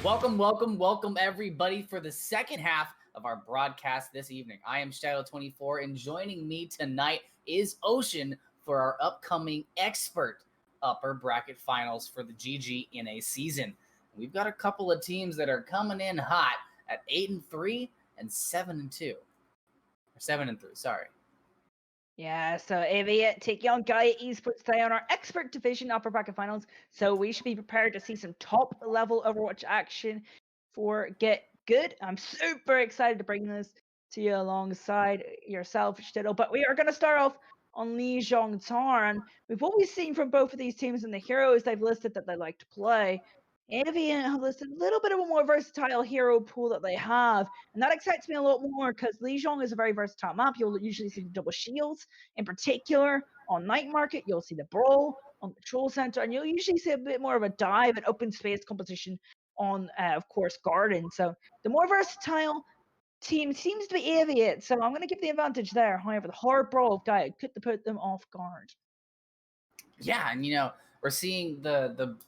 Welcome everybody for the second half of our broadcast this evening. I am Shadow24 and joining me tonight is Ocean for our upcoming expert upper bracket finals for the GG season. We've got a couple of teams that are coming in hot at 8-3 and 7-2. Or 7-3, sorry. Yeah, so Aviate taking on Gaia Esports today on our expert division upper bracket finals. So we should be prepared to see some top level Overwatch action for GitGud. I'm super excited to bring this to you alongside yourself, Stittle. But we are going to start off on Lijiang and with what we've seen from both of these teams and the heroes they've listed that they like to play. Aviate have listed a little bit of a more versatile hero pool that they have, and that excites me a lot more because Lijiang is a very versatile map. You'll usually see the double shields, in particular on Night Market. You'll see the Brawl on Control Center, and you'll usually see a bit more of a dive and open space composition on, of course, Garden. So the more versatile team seems to be Aviate, so I'm going to give the advantage there. However, the hard Brawl of Gaia could put them off guard. Yeah, and we're seeing the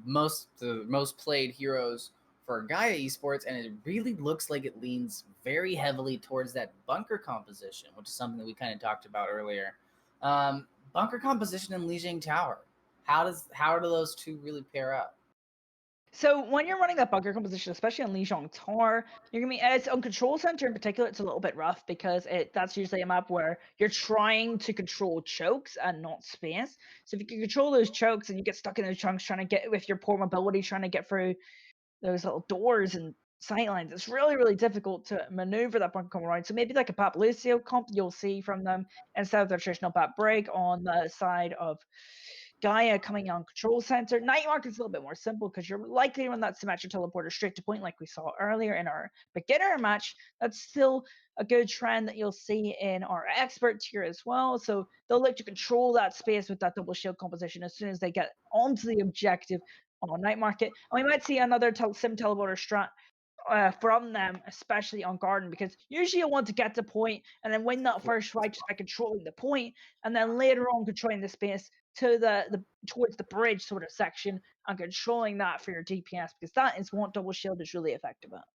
most played heroes for Gaia Esports, and it really looks like it leans very heavily towards that bunker composition, which is something that we kind of talked about earlier. Bunker composition and Lijiang Tower. How do those two really pair up? So when you're running that bunker composition, especially on Lijiang Tower, you're gonna be as on Control Center in particular. It's a little bit rough because that's usually a map where you're trying to control chokes and not space. So if you can control those chokes and you get stuck in those chunks trying to get with your poor mobility, trying to get through those little doors and sightlines, it's really, really difficult to maneuver that bunker coming around. So maybe like a Pap Lucio comp you'll see from them instead of their traditional Pap Break on the side of Gaia coming on Control Center. Night Market's a little bit more simple because you're likely to run that Symmetric Teleporter straight to point like we saw earlier in our beginner match. That's still a good trend that you'll see in our expert tier as well. So they'll look to control that space with that double shield composition as soon as they get onto the objective on Night Market. And we might see another Sim Teleporter strat from them, especially on Garden, because usually you want to get to point and then win that first fight just by controlling the point, and then later on controlling the space to the towards the bridge sort of section and controlling that for your DPS, because that is what double shield is really effective at.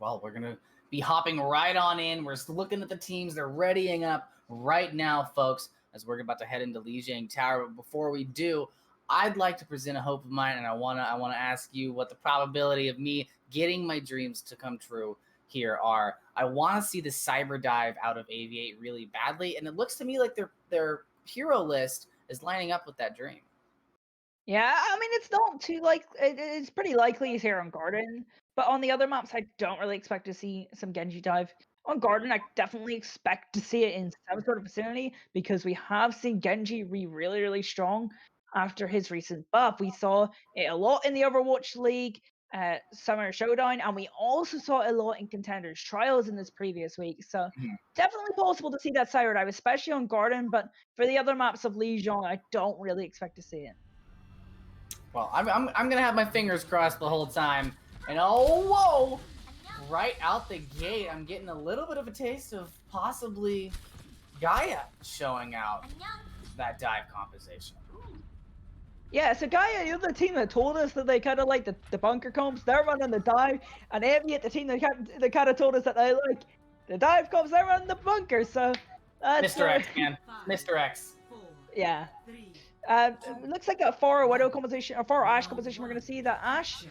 Well, we're gonna be hopping right on in. We're looking at the teams. They're readying up right now, folks, as we're about to head into Lijiang Tower. But before we do, I'd like to present a hope of mine, and I wanna ask you what the probability of me getting my dreams to come true here are. I want to see the cyber dive out of Aviate really badly, and it looks to me like their hero list is lining up with that dream. Yeah, I mean, it's not too it's pretty likely he's here on Garden, but on the other maps, I don't really expect to see some Genji dive. On Garden, I definitely expect to see it in some sort of vicinity because we have seen Genji be really, really strong after his recent buff. We saw it a lot in the Overwatch League Summer Showdown, and we also saw it a lot in Contenders Trials in this previous week. So definitely possible to see that cyber dive, especially on Garden, but for the other maps of Lijiang, I don't really expect to see it. Well, I'm gonna have my fingers crossed the whole time, and oh whoa! Right out the gate, I'm getting a little bit of a taste of possibly Gaia showing out that dive composition. Yeah, so Gaia, you're the team that told us that they kind of like the bunker comps. They're running the dive, and Aviate, the team that kind of told us that they like the dive comps. They're running the bunker. So that's Mr. X, man, Mr. X. Yeah. It looks like a Pharah Widow composition, or Pharah Ashe composition. We're gonna see that Ashe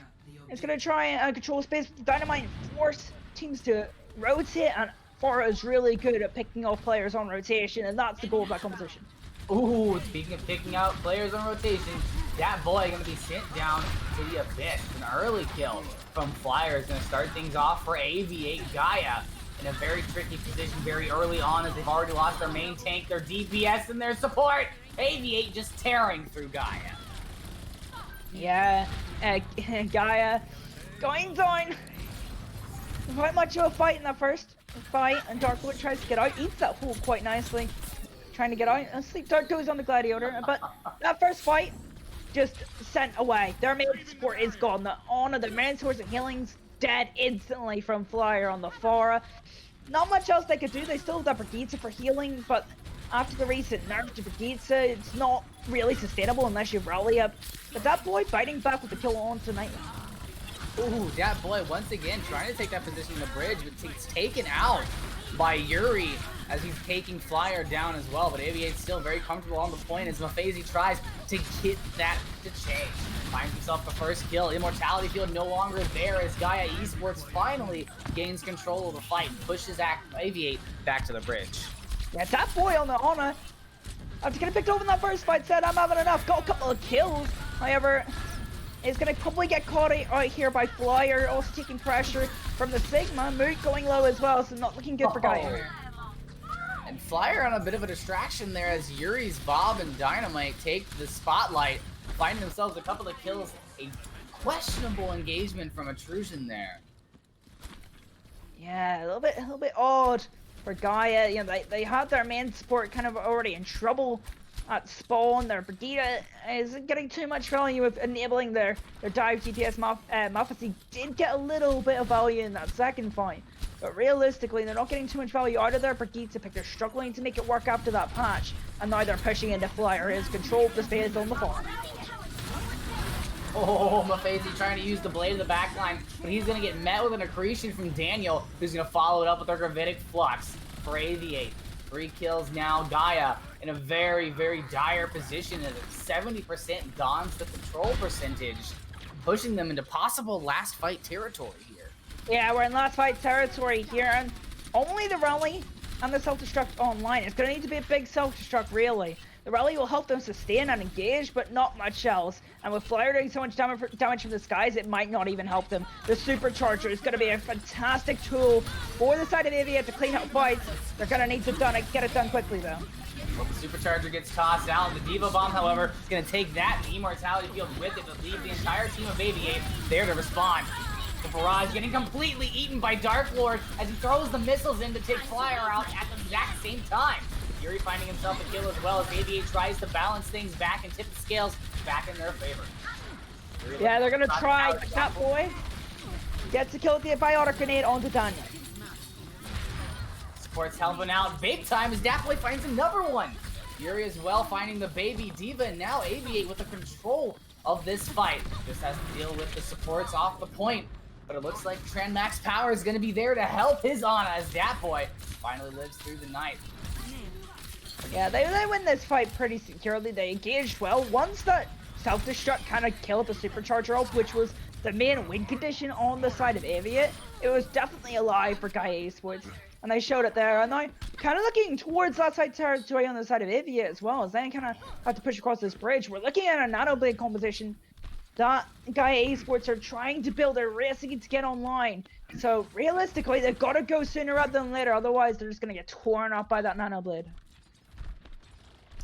is gonna try and control space with Dynamite and force teams to rotate, and Pharah is really good at picking off players on rotation, and that's the goal of that composition. Ooh, speaking of picking out players on rotation, that boy gonna be sent down to the abyss. An early kill from Flyer is gonna start things off for Aviate Gaia in a very tricky position very early on, as they've already lost their main tank, their DPS, and their support. Aviate just tearing through Gaia. Yeah, Gaia going down. Quite much of a fight in that first fight, and Darkwood tries to get out, eats that hole quite nicely. Trying to get out. I think Dark goes on the Gladiator, but that first fight just sent away. Their main support is gone. The honor, the main source of healing's dead instantly from Flyer on the Pharah. Not much else they could do. They still have that Brigitte for healing, but after the recent nerf to Brigitte, it's not really sustainable unless you rally up. But that boy fighting back with the kill on tonight. Ooh, that boy once again trying to take that position in the bridge, but it's taken out by Yuri as he's taking Flyer down as well. But Aviate's still very comfortable on the point as Mafezi tries to get that to change. Finds himself the first kill. Immortality field no longer there as Gaia Esports finally gains control of the fight and pushes Aviate back to the bridge. Yeah, that boy on the honor, after getting picked over in that first fight, said, I'm having enough. Got a couple of kills. However, is going to probably get caught out here by Flyer, also taking pressure from the Sigma. Moot going low as well, so not looking good for Gaia. And Flyer on a bit of a distraction there as Yuri's Bob and Dynamite take the spotlight, finding themselves a couple of kills. A questionable engagement from Intrusion there. Yeah, a little bit odd for Gaia. You know, they had their main support kind of already in trouble at spawn. Their Brigitte isn't getting too much value of enabling their dive DPS. Mafasi did get a little bit of value in that second fight, but realistically they're not getting too much value out of their Brigitte pick. They're struggling to make it work after that patch, and now they're pushing into Flyer. His control of the space on the farm. Oh, Mafezi trying to use the blade of the backline, but he's going to get met with an accretion from Daniel, who's going to follow it up with a gravitic flux for Aviate. 3 kills now. Gaia in a very, very dire position at 70% Don's the control percentage, pushing them into possible last fight territory here. Yeah, we're in last fight territory here, and only the rally and the self-destruct online. It's going to need to be a big self-destruct, really. The rally will help them sustain and engage, but not much else. And with Flyer doing so much damage from the skies, it might not even help them. The Supercharger is going to be a fantastic tool for the side of Aviate to clean up fights. They're going to need to get it done quickly, though. Well, the Supercharger gets tossed out. The Diva Bomb, however, is going to take that Immortality field with it to leave the entire team of Aviate there to respond. The barrage getting completely eaten by Dark Lord as he throws the missiles in to take Flyer out at the exact same time. Yuri finding himself a kill as well as Aviate tries to balance things back and tip the scales back in their favor. Yeah, they're going to try. Cat Boy gets a kill with the Biotic Grenade onto Daniel. Support's helping out big time as Dat Boy finds another one. Yuri as well finding the baby Diva, and now Aviate with the control of this fight. Just has to deal with the supports off the point, but it looks like Max Power is going to be there to help his Ana as Dat Boy finally lives through the night. Yeah, they win this fight pretty securely. They engaged well. Once that self-destruct kind of killed the Supercharger up, which was the main win condition on the side of Aviate, it was definitely alive for Gaia Esports. And they showed it there. And now kind of looking towards that side territory on the side of Aviate as well, as they kind of have to push across this bridge. We're looking at a Nano Blade composition that Gaia Esports are trying to build. They're racing to get online. So realistically, they've got to go sooner rather than later. Otherwise, they're just going to get torn up by that Nano Blade.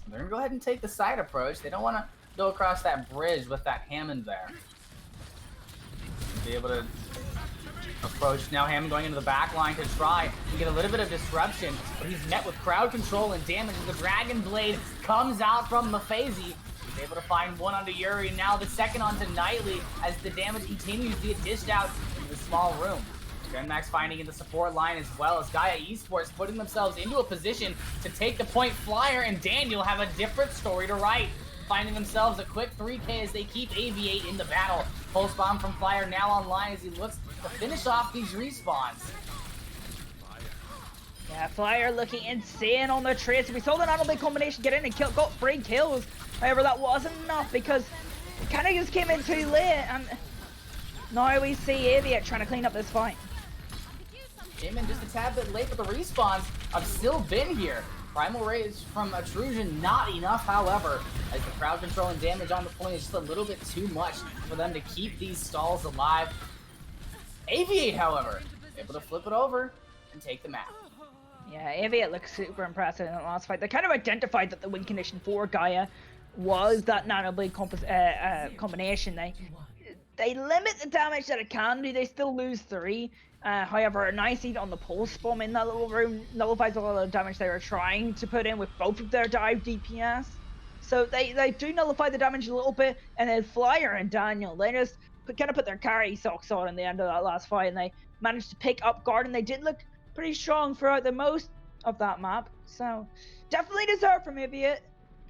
They're going to go ahead and take the side approach. They don't want to go across that bridge with that Hammond there. Be able to approach. Now Hammond going into the back line to try and get a little bit of disruption, but he's met with crowd control and damage as the Dragon Blade comes out from Mafezi. He's able to find one onto Yuri, and now the second onto Nightly as the damage continues to get dished out into the small room. Max finding in the support line as well as Gaia Esports putting themselves into a position to take the point. Flyer and Daniel have a different story to write, finding themselves a quick 3K as they keep Aviate in the battle. Pulse Bomb from Flyer now online as he looks to finish off these respawns. Yeah, Flyer looking insane on the trace. We saw the Nano Blade combination get in and got 3 kills. However, that wasn't enough because it kind of just came in too late, and now we see Aviate trying to clean up this fight. Came in just a tad bit late, but the respawns have still been here. Primal Rage from Intrusion, not enough, however, as the crowd control and damage on the point is just a little bit too much for them to keep these stalls alive. Aviate, however, able to flip it over and take the map. Yeah, Aviate looks super impressive in that last fight. They kind of identified that the win condition for Gaia was that Nano Blade combination. They limit the damage that it can do. They still lose 3. However, a nice eat on the pulse bomb in that little room nullifies a lot of the damage they were trying to put in with both of their dive DPS. So they do nullify the damage a little bit, and then Flyer and Daniel, they just kind of put their carry socks on in the end of that last fight, and they managed to pick up guard, and they did look pretty strong throughout the most of that map. So definitely deserved from Aviate.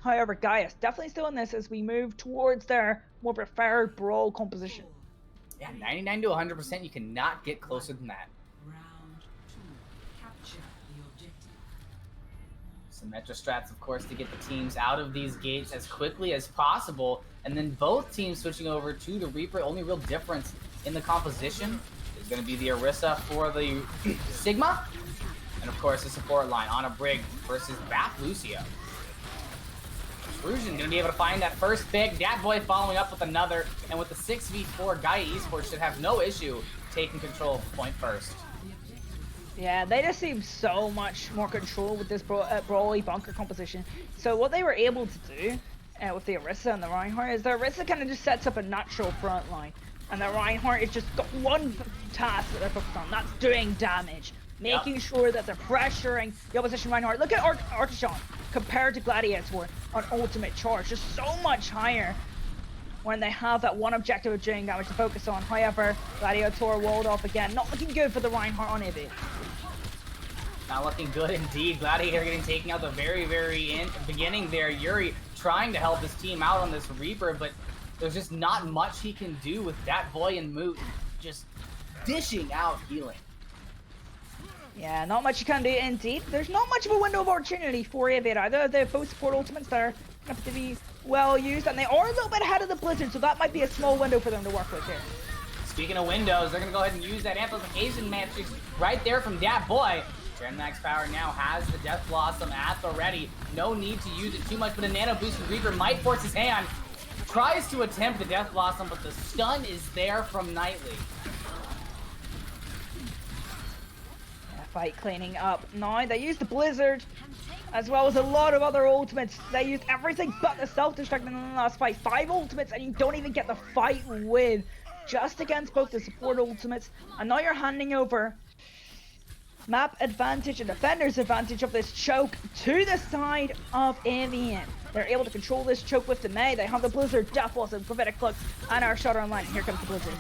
However, Gaia's definitely still in this as we move towards their more preferred brawl composition. Yeah, 99 to 100%. You cannot get closer than that. Round 2. Capture the objective. Symmetra strats, of course, to get the teams out of these gates as quickly as possible, and then both teams switching over to the Reaper. Only real difference in the composition is going to be the Orisa for the Sigma, and of course the support line on a Brig versus Bath Lucio. Intrusion going to be able to find that first pick. Dat Boy following up with another, and with the 6v4, Gaia Esports should have no issue taking control of the point first. Yeah, they just seem so much more control with this brawly bunker composition. So what they were able to do with the Orisa and the Reinhardt is the Orisa kind of just sets up a natural front line, and the Reinhardt is just got one task that they're focused on. That's doing damage, making sure that they're pressuring the opposition Reinhardt. Look at Artisan compared to Gladiator on ultimate charge, just so much higher when they have that one objective of doing damage to focus on. However, Gladiator walled off again. Not looking good for the Reinhardt on Aviate. Not looking good indeed. Gladiator getting taken out the very beginning there. Yuri trying to help his team out on this Reaper, but there's just not much he can do with that boy and Moot just dishing out healing. Yeah, not much you can do indeed. There's not much of a window of opportunity for Aviate either. They have both support ultimates that are going to be well used, and they are a little bit ahead of the Blizzard, so that might be a small window for them to work with here. Speaking of windows, they're going to go ahead and use that amplification matrix right there from Dat Boy. Max Power now has the Death Blossom at the ready. No need to use it too much, but a Nano Boosted Reaper might force his hand. Tries to attempt the Death Blossom, but the stun is there from Nightly. Fight cleaning up now. They used the Blizzard as well as a lot of other ultimates. They used everything but the self-destruct in the last fight. 5 ultimates and you don't even get the fight win just against both the support ultimates. And now you're handing over map advantage and defender's advantage of this choke to the side of Aviate. They're able to control this choke with the Mei. They have the Blizzard, Death Blossom, Prophetic Flux, and our Shutter online. Here comes the Blizzard.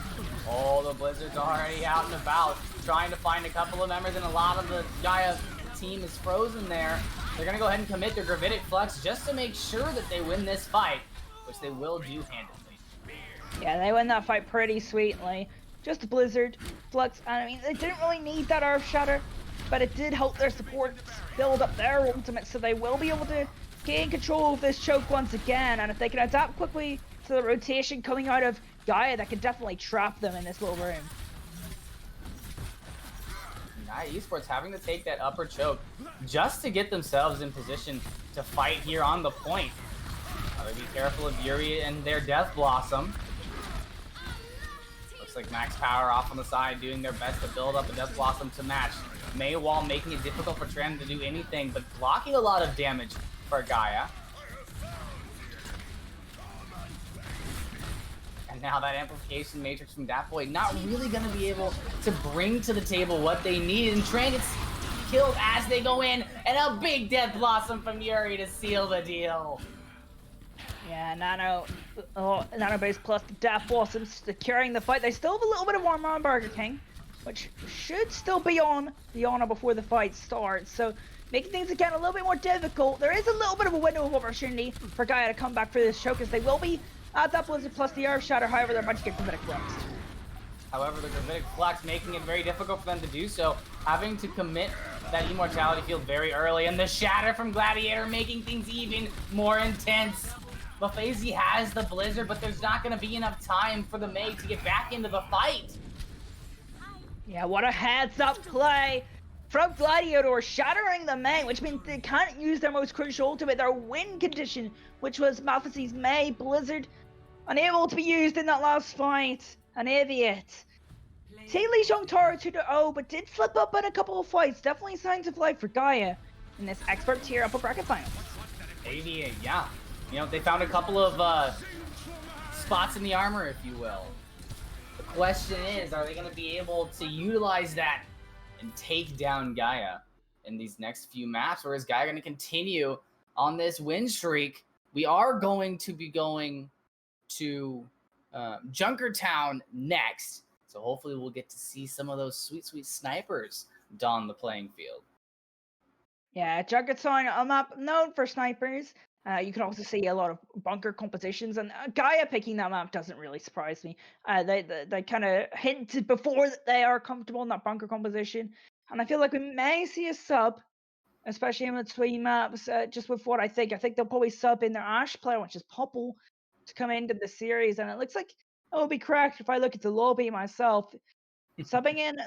Oh, the Blizzard's already out and about, trying to find a couple of members, and a lot of the Gaia team is frozen there. They're going to go ahead and commit their Gravitic Flux just to make sure that they win this fight, which they will do handily. Yeah, they win that fight pretty sweetly. Just a Blizzard, Flux, and I mean, they didn't really need that Earth Shatter, but it did help their support build up their ultimate, so they will be able to gain control of this choke once again, and if they can adapt quickly to the rotation coming out of Gaia, that could definitely trap them in this little room. Gaia Esports having to take that upper choke just to get themselves in position to fight here on the point. Gotta be careful of Yuri and their Death Blossom. Looks like Max Power off on the side doing their best to build up a Death Blossom to match. Maywall making it difficult for Trend to do anything, but blocking a lot of damage for Gaia. And now that amplification matrix from Dat Boy not really going to be able to bring to the table what they need. And Trend gets killed as they go in, and a big Death Blossom from Yuri to seal the deal. Yeah, Nano base plus the Death Blossom securing the fight. They still have a little bit of armor on Burger King, which should still be on the honor before the fight starts. So making things again a little bit more difficult. There is a little bit of a window of opportunity for Gaia to come back for this choke, as they will be at that Blizzard plus the Earth Shatter. However, they're about to get Gravitic Flux. However, the Gravitic Flux making it very difficult for them to do so, having to commit that Immortality field very early, and the Shatter from Gladiator making things even more intense. Buffezi has the Blizzard, but there's not going to be enough time for the Mei to get back into the fight. Yeah, what a heads-up play from Gladiator, shattering the Mei, which means they can't use their most crucial ultimate, their win condition, which was Malphasy's Mei Blizzard, unable to be used in that last fight. And Aviate take Lijiang Taro 2-0, but did flip up in a couple of fights. Definitely signs of life for Gaia in this expert tier upper bracket final. Aviate, yeah. You know, they found a couple of spots in the armor, if you will. The question is, are they going to be able to utilize that and take down Gaia in these next few maps, or is Gaia going to continue on this win streak? We are going to be going to Junkertown next, so hopefully we'll get to see some of those sweet, sweet snipers don the playing field. Yeah, Junkertown, a map known for snipers, You can also see a lot of bunker compositions, and Gaia picking that map doesn't really surprise me. They kind of hinted before that they are comfortable in that bunker composition, and I feel like we may see a sub, especially in between maps. Just with what I think they'll probably sub in their Ashe player, which is Popple, to come into the series, and it looks like it will be correct if I look at the lobby myself. Subbing in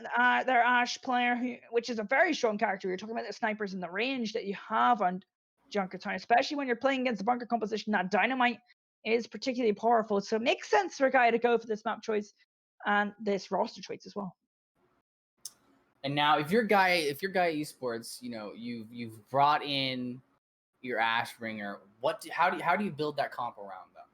their Ashe player, which is a very strong character. You're talking about the snipers and the range that you have on Junkertown, especially when you're playing against the bunker composition. That dynamite is particularly powerful, so it makes sense for a guy to go for this map choice and this roster choice as well. And now, if you're Gaia Esports, you know you've brought in your Ashbringer. How do you build that comp around them?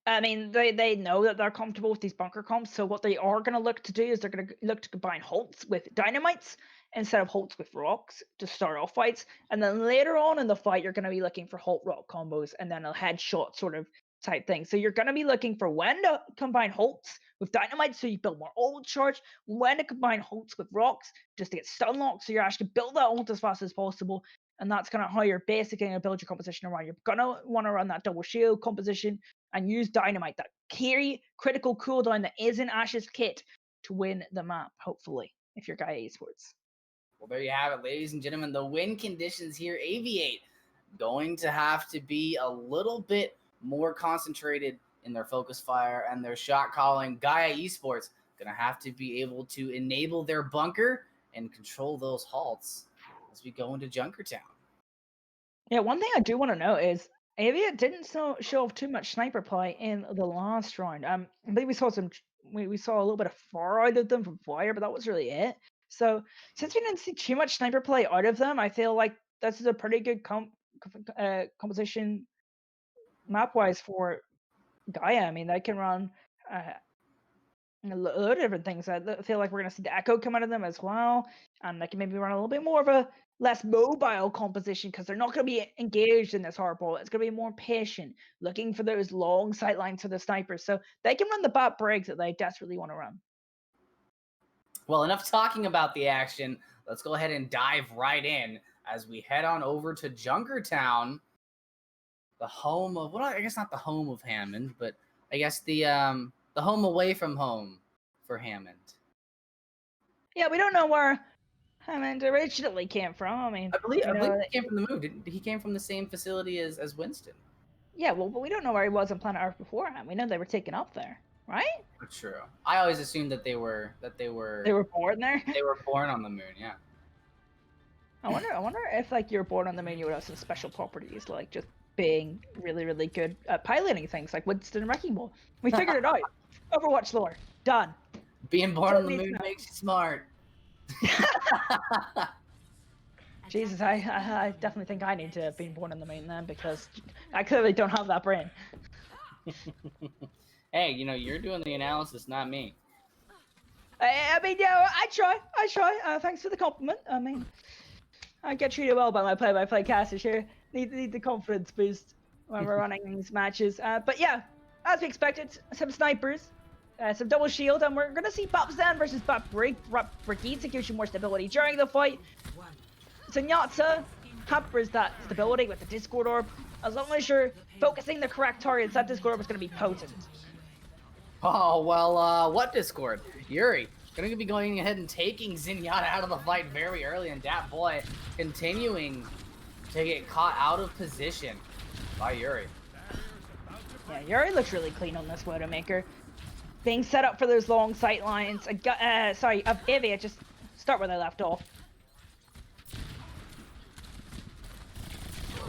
I mean, they know that they're comfortable with these bunker comps, so what they are going to look to do is they're going to look to combine Holts with Dynamites instead of Holts with Rocks to start off fights. And then later on in the fight, you're going to be looking for Holt Rock combos and then a headshot sort of type thing. So you're going to be looking for when to combine Holts with Dynamite so you build more ult charge, when to combine Holts with Rocks just to get stun locked so you're actually build that ult as fast as possible. And that's kind of how you're basically going to build your composition around. You're going to want to run that double shield composition and use Dynamite, that key critical cooldown that is in Ashe's kit, to win the map, hopefully, if you're Gaia Esports. Well, there you have it, ladies and gentlemen. The win conditions here, Aviate going to have to be a little bit more concentrated in their focus fire and their shot calling. Gaia Esports going to have to be able to enable their bunker and control those halts as we go into Junkertown. Yeah, one thing I do want to note is Aviate didn't show off too much sniper play in the last round. I believe we saw we saw a little bit of far out of them from Fire, but that was really it. So since we didn't see too much sniper play out of them, I feel like this is a pretty good composition map-wise for Gaia. I mean, they can run a load of different things. I feel like we're going to see the Echo come out of them as well, and they can maybe run a little bit more of a less mobile composition because they're not going to be engaged in this hardball. It's going to be more patient, looking for those long sight lines for the snipers, so they can run the bat breaks that they desperately want to run. Well, enough talking about the action. Let's go ahead and dive right in as we head on over to Junkertown, the home of, well, I guess not the home of Hammond, but I guess the home away from home for Hammond. Yeah, we don't know where Hammond originally came from. I mean, I believe he came from the move. He came from the same facility as Winston. Yeah, well, but we don't know where he was on planet Earth beforehand. We know they were taken up there, right? True. I always assumed that they were They were born there. They were born on the moon. Yeah. I wonder if like you're born on the moon, you would have some special properties, like just being really, really good at piloting things, like Winston and Wrecking Ball. We figured it out. Overwatch lore done. Being born on the moon makes you smart. Jesus, I definitely think I need to have been born on the moon then, because I clearly don't have that brain. Hey, you know, you're doing the analysis, not me. I mean, yeah, I try. Thanks for the compliment. I mean, I get treated well by my play-by-play casters here. Need the confidence boost when we're running these matches. But yeah, as we expected, some snipers, some double shield, and we're gonna see Bop Stand versus Bop Brigade to give you more stability during the fight. Zenyatta hampers that stability with the Discord Orb. As long as you're focusing the correct targets, that Discord Orb is going to be potent. Oh, well, what Discord? Yuri, going to be going ahead and taking Zenyatta out of the fight very early, and that boy continuing to get caught out of position by Yuri. Yeah, Yuri looks really clean on this Widowmaker. Being set up for those long sight lines. Aviate, just start where they left off.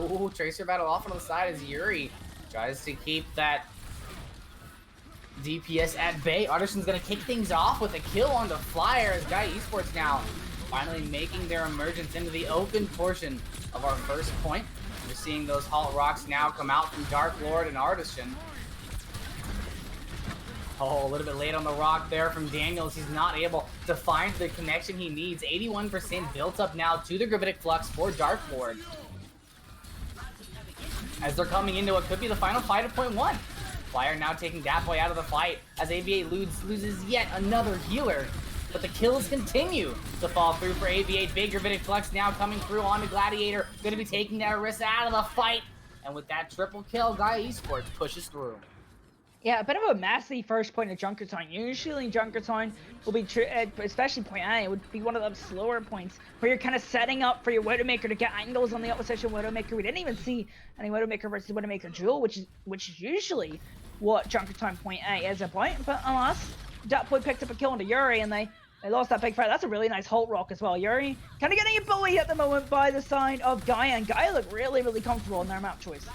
Ooh, Tracer battle off on the side as Yuri tries to keep that DPS at bay. Artisan's gonna kick things off with a kill on the flyer as Gaia Esports now finally making their emergence into the open portion of our first point. We're seeing those Halt Rocks now come out from Dark Lord and Artisan. Oh, a little bit late on the rock there from Daniels. He's not able to find the connection he needs. 81% built up now to the Gravitic Flux for Dark Lord, as they're coming into what could be the final fight of point one. Flyer now taking that boy out of the fight as Aviate loses yet another healer. But the kills continue to fall through for Aviate. Big Gravitic Flux now coming through onto Gladiator. Going to be taking that Orisa out of the fight. And with that triple kill, Gaia Esports pushes through. Yeah, a bit of a messy first point of Junkertown. Usually Junkertown will be, especially point A, it would be one of those slower points where you're kind of setting up for your Widowmaker to get angles on the opposition Widowmaker. We didn't even see any Widowmaker versus Widowmaker duel, which is usually what Junkertown point A is about. But alas, that point picked up a kill into Yuri, and they lost that big fight. That's a really nice Halt Rock as well. Yuri kind of getting a bully at the moment by the side of Gaia, and Gaia look really, really comfortable in their map choice.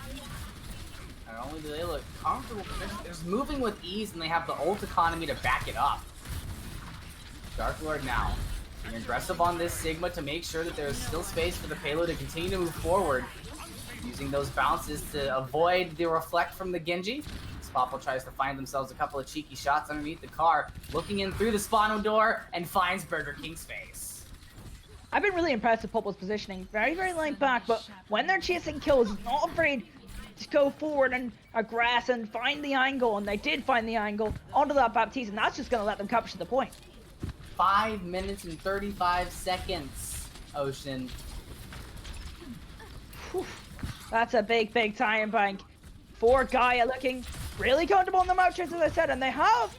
Not only do they look comfortable, but they're just moving with ease, and they have the ult economy to back it up. Dark Lord now being aggressive on this Sigma to make sure that there's still space for the payload to continue to move forward, using those bounces to avoid the reflect from the Genji. Popple tries to find themselves a couple of cheeky shots underneath the car, looking in through the spawn door, and finds Burger King's face. I've been really impressed with Popple's positioning. Very, very laid back, but when they're chasing kills, not afraid to go forward and aggress and find the angle, and they did find the angle onto that Baptiste, and that's just going to let them capture the point. 5 minutes and 35 seconds, Ocean. Whew. That's a big, big time bank for Gaia, looking really comfortable in the map choice, as I said, and they have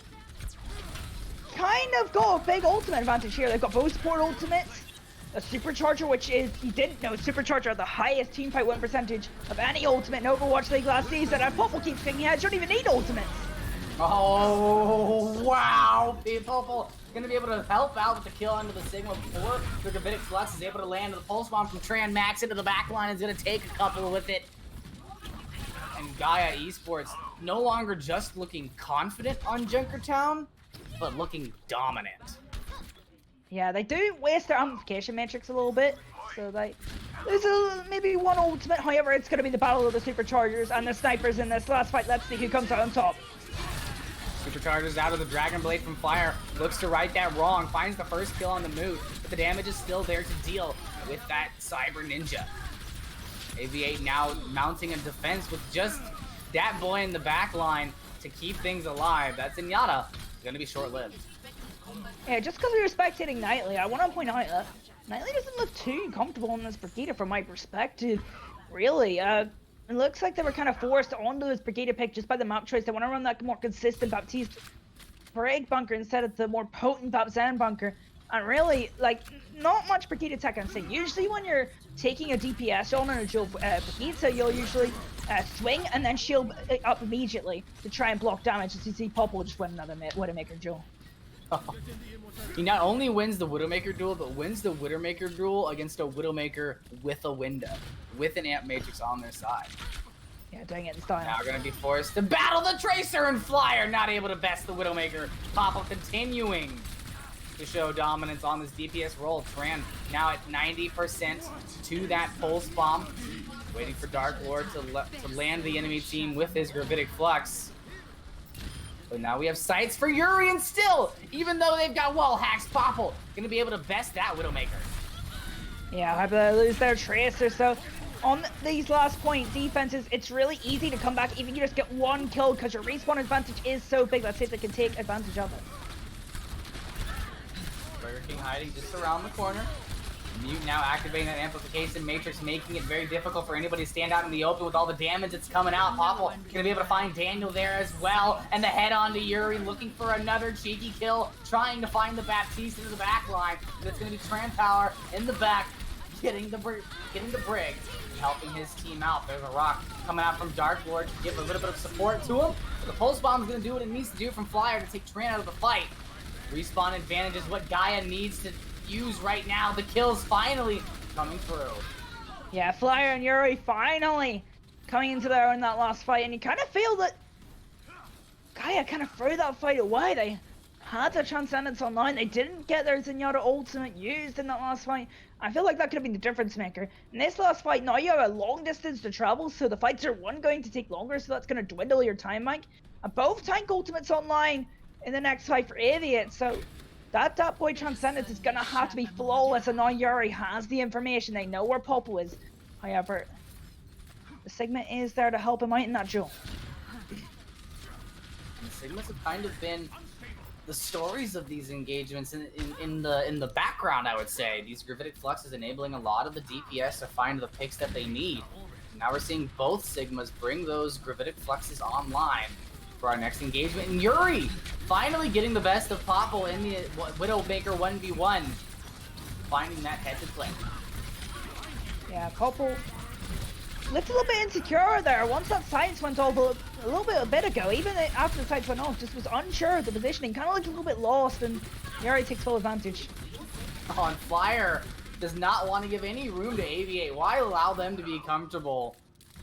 kind of got a big ultimate advantage here. They've got both support ultimates, a supercharger, which is, you didn't know, supercharger are the highest teamfight win percentage of any ultimate in Overwatch League last season, and Popple keeps thinking, yeah, you don't even need ultimates. Oh, wow, Popple gonna be able to help out with the kill onto the Sigma before the Gravitic Flux is able to land the pulse bomb from Tran Max into the back line. Is gonna take a couple with it. And Gaia Esports no longer just looking confident on Junkertown, but looking dominant. Yeah, they do waste their amplification matrix a little bit, so there's maybe one ultimate. However, it's going to be the battle of the superchargers and the snipers in this last fight. Let's see who comes out on top. Superchargers out of the Dragon Blade from Fire, looks to right that wrong, finds the first kill on the move, but the damage is still there to deal with that Cyber Ninja. Aviate now mounting a defense with just that boy in the back line to keep things alive. That Zenyatta is going to be short-lived. Yeah, just because we were spectating Nightly, I want to point out that Nightly doesn't look too comfortable in this Brigida from my perspective, really. It looks like they were kind of forced onto this Brigida pick just by the map choice. They want to run that more consistent Baptiste Brig bunker instead of the more potent Bapzen bunker. And really, like, not much Brigida tech, I'm saying. Usually when you're taking a DPS on a dual Brigida, you'll usually swing and then shield up immediately to try and block damage. As you see, Popple just win another Widowmaker duel. He not only wins the Widowmaker duel, but wins the Widowmaker duel against a Widowmaker with a window, with an amp matrix on their side. Yeah, dang it, this time. Now gonna be forced to battle the Tracer and Flyer, not able to best the Widowmaker. Popple continuing to show dominance on this DPS role. Tran now at 90% to that pulse bomb, waiting for Dark Lord to land the enemy team with his Gravitic Flux. But now we have sights for Yuri, and still, even though they've got wall hacks, Popple gonna be able to best that Widowmaker. Yeah, I they lose their Tracer, so on these last point defenses, it's really easy to come back even if you just get one kill because your respawn advantage is so big. Let's see if they can take advantage of it. Burger King hiding just around the corner. Mute now activating that amplification matrix, making it very difficult for anybody to stand out in the open with all the damage that's coming out. Popple gonna be able to find Daniel there as well, and the head on to Yuri, looking for another cheeky kill, trying to find the Baptiste into the back line. But it's gonna be Tran Power in the back, getting the Brig, helping his team out. There's a rock coming out from Dark Lord to give a little bit of support to him. But the pulse bomb is gonna do what it needs to do from Flyer to take Tran out of the fight. Respawn advantage is what Gaia needs to use right now. The kills finally coming through. Yeah, Flyer and Yuri finally coming into there in that last fight, and you kind of feel that Gaia kind of threw that fight away. They had the Transcendence online. They didn't get their Zenyatta ultimate used in that last fight. I feel like that could have been the difference maker. In this last fight, now you have a long distance to travel, so the fights are going to take longer, so that's going to dwindle your time bank. And both tank ultimates online in the next fight for Aviate, so that boy Transcendence is gonna have to be flawless, and now Yuri has the information. They know where Popple is. However, the Sigma is there to help him out in that duel. And the Sigmas have kind of been the stories of these engagements in the background, I would say. These Gravitic Fluxes enabling a lot of the DPS to find the picks that they need. Now we're seeing both Sigmas bring those gravitic fluxes online for our next engagement. And Yuri finally getting the best of Popple in the Widowmaker 1v1. Finding that head to play. Yeah, Popple looked a little bit insecure there. Once that sights went off a bit ago, even after the sights went off, just was unsure of the positioning. Kind of looked a little bit lost, and Yuri takes full advantage. Oh, and Flyer does not want to give any room to Aviate. Why allow them to be comfortable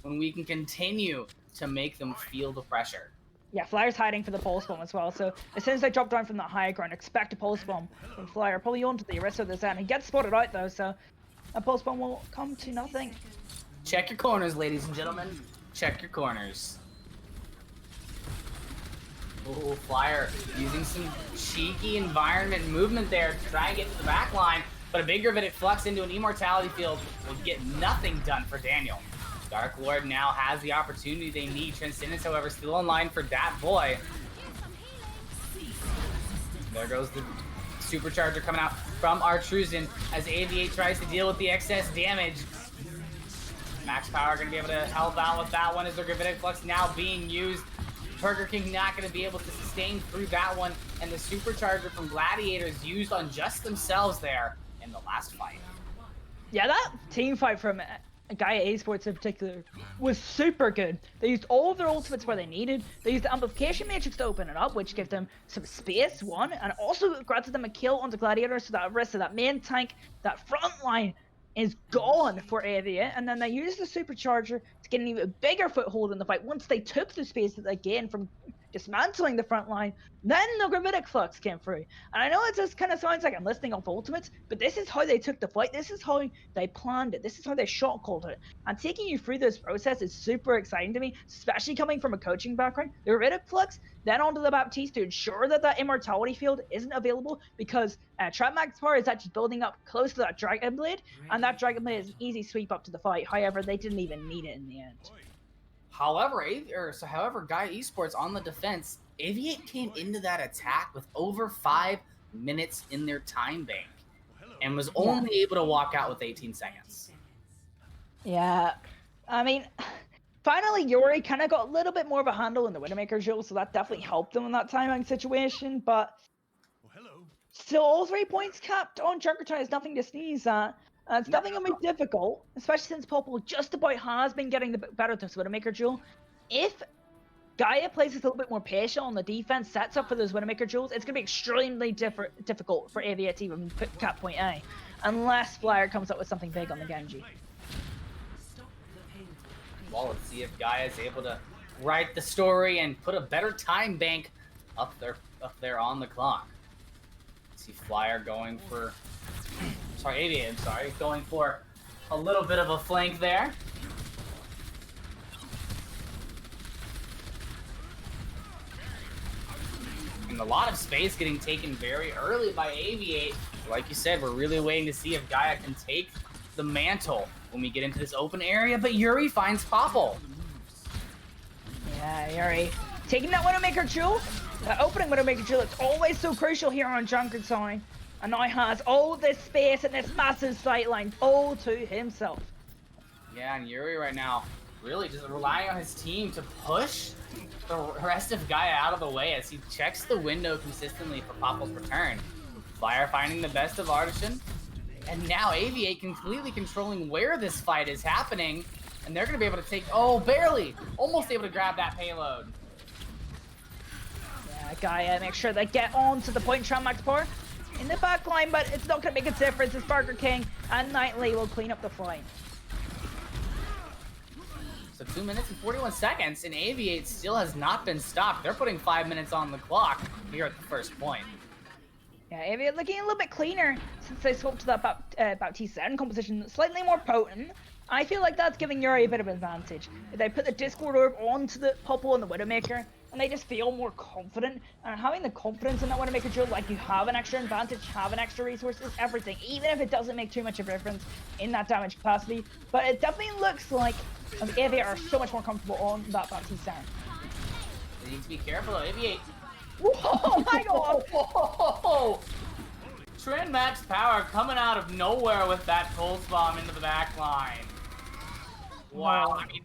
when we can continue to make them feel the pressure? Yeah, Flyer's hiding for the pulse bomb as well, so as soon as they drop down from that high ground, expect a pulse bomb from Flyer. Probably onto the rest of this end. He gets spotted out though, so a pulse bomb will come to nothing. Check your corners, ladies and gentlemen. Check your corners. Oh, Flyer using some cheeky environment movement there to try and get to the back line, but a big gravitic flux into an immortality field will get nothing done for Daniel. Dark Lord now has the opportunity they need. Transcendence, however, still online for that boy. There goes the supercharger coming out from Artruzen as Aviate tries to deal with the excess damage. Max Power going to be able to help out with that one as the gravitic flux now being used. Burger King not going to be able to sustain through that one, and the supercharger from Gladiators used on just themselves there in the last fight. Yeah, that team fight from Gaia Esports in particular was super good. They used all of their ultimates where they needed. They used the amplification matrix to open it up, which gave them some space, one, and also granted them a kill onto Gladiators, so that rest of that main tank, that front line is gone for Aviate, and then they used the supercharger to get an even bigger foothold in the fight. Once they took the space that they gained from dismantling the front line, then the gravitic flux came through. And I know it just kind of sounds like I'm listing off ultimates, but this is how they took the fight. This is how they planned it. This is how they shot called it. And taking you through this process is super exciting to me, especially coming from a coaching background. The gravitic flux, then onto the Baptiste to ensure that that immortality field isn't available, because Trap Max Power is actually building up close to that Dragon Blade, and that Dragon Blade is an easy sweep up to the fight. However, they didn't even need it in the end. However, Gaia Esports on the defense, Aviate came into that attack with over 5 minutes in their time bank and was only able to walk out with 18 seconds. Yeah, I mean, finally Yuri kind of got a little bit more of a handle in the Widowmaker duel, so that definitely helped them in that timing situation, but still all 3 points capped on Junkertown is nothing to sneeze at. It's definitely going to be difficult, especially since Popple just about has been getting the better of this Widowmaker duel. If Gaia plays a little bit more patient on the defense, sets up for those Widowmaker duels, it's going to be extremely difficult for Aviate to even put cap point A, unless Flyer comes up with something big on the Genji. Well, let's see if Gaia is able to write the story and put a better time bank up there on the clock. See Flyer going for... Aviate, I'm sorry, going for a little bit of a flank there. And a lot of space getting taken very early by Aviate. Like you said, we're really waiting to see if Gaia can take the mantle when we get into this open area, but Yuri finds Popple. Yeah, Yuri taking that Widowmaker jewel, that opening Widowmaker jewel, it's always so crucial here on Junkertown. And now he has all this space and this massive sightline all to himself. Yeah, and Yuri right now really just relying on his team to push the rest of Gaia out of the way as he checks the window consistently for Popple's return. Flyer finding the best of Artisan, and now Aviate completely controlling where this fight is happening, and they're going to be able to take, barely, almost able to grab that payload. Yeah, Gaia, make sure they get on to the point Trap Max Power in the back line, but it's not going to make a difference as Burger King and Knightley will clean up the fight. So 2 minutes and 41 seconds, and Aviate still has not been stopped. They're putting 5 minutes on the clock here at the first point. Yeah, Aviate looking a little bit cleaner since they swapped to that Baptiste end composition, slightly more potent. I feel like that's giving Yuri a bit of an advantage. If they put the Discord Orb onto the Popple and the Widowmaker, and they just feel more confident, and having the confidence in that Widowmaker duel, like you have an extra advantage, have an extra resource, is everything, even if it doesn't make too much of a difference in that damage capacity. But it definitely looks like Aviate are so much more comfortable on that Baptiste end. They need to be careful though, Aviate. Whoa, my god! Whoa! Trend Max Power coming out of nowhere with that pulse bomb into the back line. Wow, No. I mean,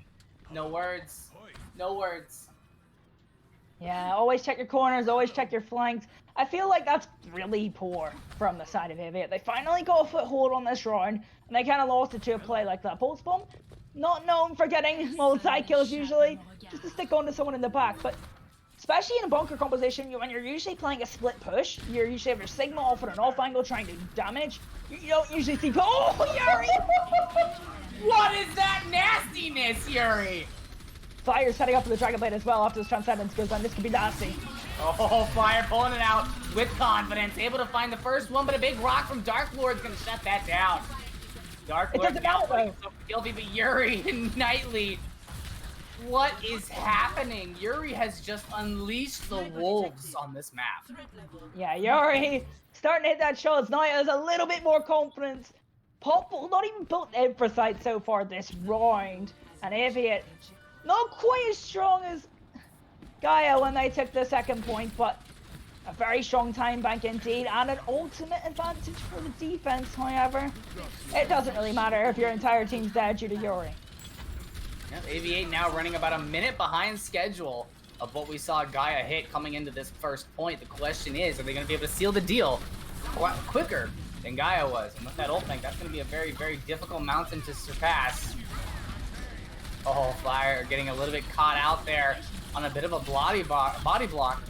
no words. No words. Yeah, always check your corners, always check your flanks. I feel like that's really poor from the side of Aviate. They finally got a foothold on this round, and they kind of lost it to a play like that. Pulse Bomb, not known for getting multi-kills usually, just to stick onto someone in the back, but especially in a bunker composition, when you're usually playing a split push, you usually have your Sigma off at an off angle trying to do damage. You don't usually see, oh, Yuri! What is that nastiness, Yuri? Fire setting up for the Dragon Blade as well after this Transcendence goes on. This could be nasty. Oh, Fire pulling it out with confidence. Able to find the first one, but a big rock from Dark Lord's going to shut that down. Dark Lord doesn't matter, though. so guilty, but Yuri and Nightly. What is happening? Yuri has just unleashed the wolves on this map. Yeah, Yuri starting to hit that shots. Now has a little bit more confidence. Popple not even built Emphasite so far this round. And Aviate not quite as strong as Gaia when they took the second point, but a very strong time bank indeed, and an ultimate advantage for the defense, however. It doesn't really matter if your entire team's dead due to Yuri. Yep, Aviate now running about a minute behind schedule of what we saw Gaia hit coming into this first point. The question is, are they going to be able to seal the deal quicker than Gaia was? And with that ult bank, that's going to be a very, very difficult mountain to surpass. Oh, Fire getting a little bit caught out there on a bit of a body block.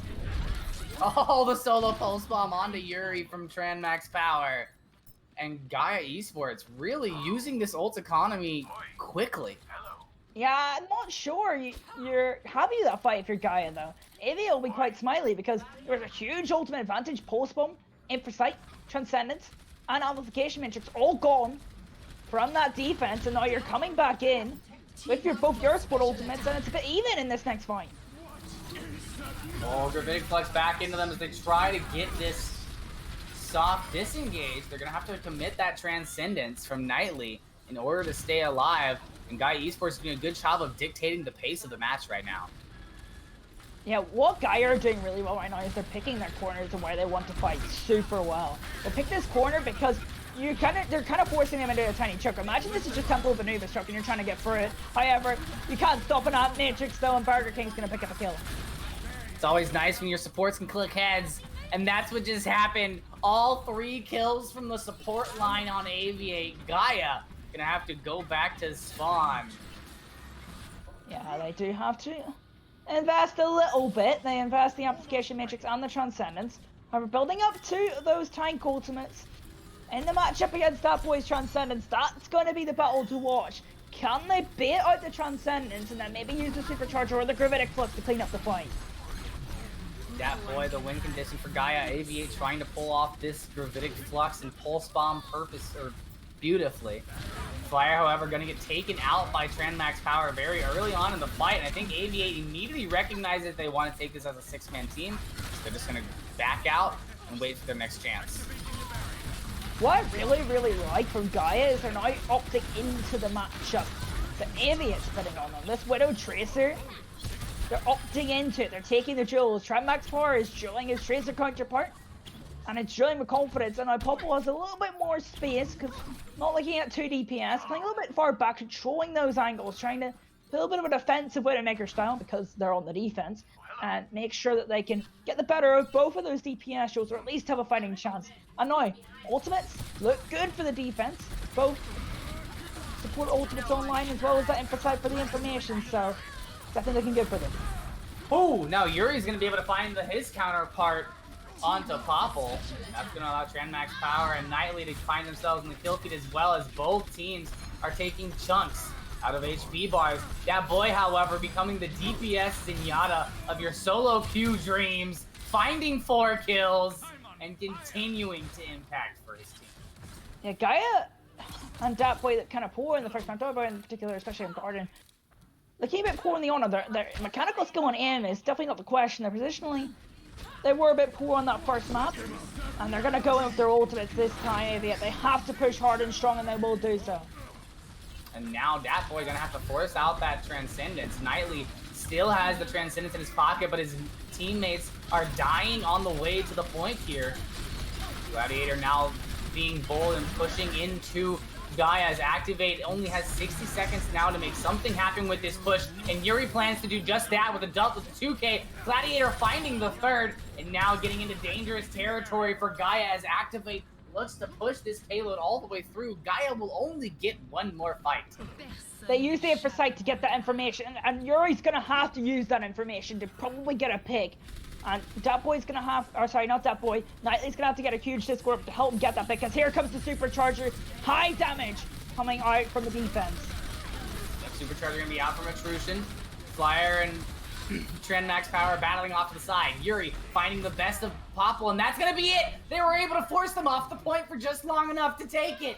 Oh, the solo pulse bomb onto Yuri from Max Power. And Gaia Esports really using this ult economy quickly. Yeah, I'm not sure you're happy with that fight if you're Gaia, though. Aviate will be quite smiley because there's a huge ultimate advantage. Pulse Bomb, Infrasight, Transcendence, and Amplification Matrix all gone from that defense, and now you're coming back in with both your sport ultimates, and it's a bit even in this next fight. Oh, Gravitic Flex back into them as they try to get this soft disengage. They're going to have to commit that Transcendence from Nightly in order to stay alive. And Gaia Esports is doing a good job of dictating the pace of the match right now. Yeah, what Gaia are doing really well right now is they're picking their corners and where they want to fight super well. They pick this corner because they're kind of forcing them into a tiny choke. Imagine this is just Temple of Anubis choke and you're trying to get through it. However, you can't stop an Amp Matrix though, and Burger King's gonna pick up a kill. It's always nice when your supports can click heads, and that's what just happened. All 3 kills from the support line on Aviate. Gaia gonna have to go back to spawn. Yeah, they do have to invest a little bit. They invest the Amplification Matrix and the Transcendence. However, building up 2 of those tank ultimates in the matchup against that boy's Transcendence, that's going to be the battle to watch. Can they bait out the Transcendence and then maybe use the Supercharger or the Gravitic Flux to clean up the fight? That boy, the win condition for Gaia. Aviate trying to pull off this Gravitic Flux and Pulse Bomb beautifully. Fire, however, going to get taken out by Max Power very early on in the fight. And I think Aviate immediately recognizes they want to take this as a 6-man team. So they're just going to back out and wait for their next chance. What I really, really like from Gaia is they're now opting into the matchup that Aviate's putting on them. This Widow Tracer, they're opting into it. They're taking the duels. Max Power is dueling his Tracer counterpart. And it's drilling with confidence, and now Popple has a little bit more space, because not looking at 2 DPS, playing a little bit far back, controlling those angles, trying to play a little bit of a defensive Widowmaker style, because they're on the defense, and make sure that they can get the better of both of those DPS shows, or at least have a fighting chance. And now, ultimates look good for the defense, both support ultimates online, as well as that Infrasight for the information, so definitely looking good for them. Oh, now Yuri's going to be able to find his counterpart onto Popple. That's going to allow Max Power and Nightly to find themselves in the kill feed, as well as both teams are taking chunks out of HP bars. That boy, however, becoming the DPS Zenyatta of your solo queue dreams, finding 4 kills and continuing to impact for his team. Yeah, Gaia and that boy that kind of poor in the first round, Boy in particular, especially in Garden. They came a bit poor in the honor. Their mechanical skill on aim is definitely not the question. They're positionally, they were a bit poor on that first map, and they're going to go in with their ultimates this time. They have to push hard and strong, and they will do so. And now Dat Boy going to have to force out that Transcendence. Nightly still has the Transcendence in his pocket, but his teammates are dying on the way to the point here. Gladiator now being bold and pushing into Gaia as Activate only has 60 seconds now to make something happen with this push, and Yuri plans to do just that with a 2K. Gladiator finding the third, and now getting into dangerous territory for Gaia as Activate looks to push this payload all the way through. Gaia will only get one more fight. They use the Foresight to get that information, and Yuri's gonna have to use that information to probably get a pick. And that boy's gonna have, or sorry, not that boy, Knightley's gonna have to get a huge Discord to help him get that pick, because here comes the Supercharger. High damage coming out from the defense. That Supercharger gonna be out from Intrusion. Flyer and Trend Max Power battling off to the side. Yuri finding the best of Popple, and that's gonna be it! They were able to force them off the point for just long enough to take it.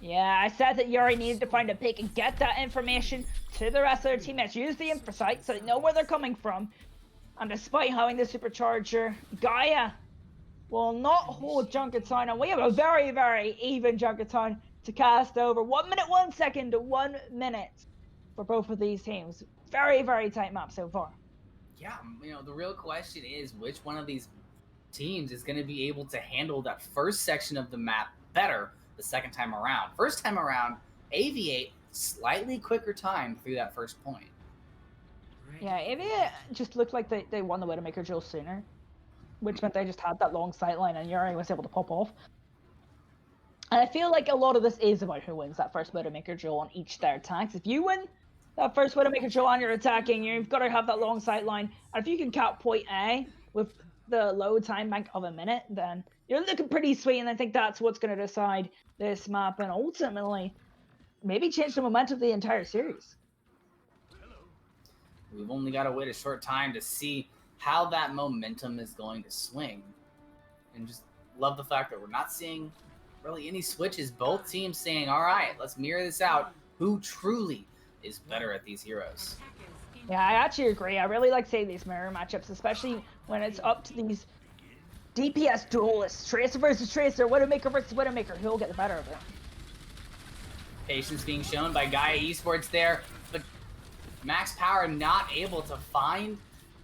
Yeah, I said that Yuri needed to find a pick and get that information to the rest of their teammates. Use the Infosight so they know where they're coming from. And despite having the Supercharger, Gaia will not hold Junkertown. And we have a very, very even Junkertown to cast over. 1 minute, 1 second to 1 minute for both of these teams. Very, very tight map so far. Yeah, you know, the real question is which one of these teams is going to be able to handle that first section of the map better the second time around. First time around, Aviate, slightly quicker time through that first point. Yeah, Aviate just looked like they won the Widowmaker duel sooner, which meant they just had that long sightline and Yuri was able to pop off. And I feel like a lot of this is about who wins that first Widowmaker duel on each their attacks. If you win that first Widowmaker duel and you're attacking, you've got to have that long sightline. And if you can cap point A with the low time bank of a minute, then you're looking pretty sweet, and I think that's what's going to decide this map and ultimately maybe change the momentum of the entire series. We've only got to wait a short time to see how that momentum is going to swing. And just love the fact that we're not seeing really any switches. Both teams saying, all right, let's mirror this out. Who truly is better at these heroes? Yeah, I actually agree. I really like seeing these mirror matchups, especially when it's up to these DPS duelists. Tracer versus Tracer, Widowmaker versus Widowmaker. Who'll get the better of it? Patience being shown by Gaia Esports there, but Max Power not able to find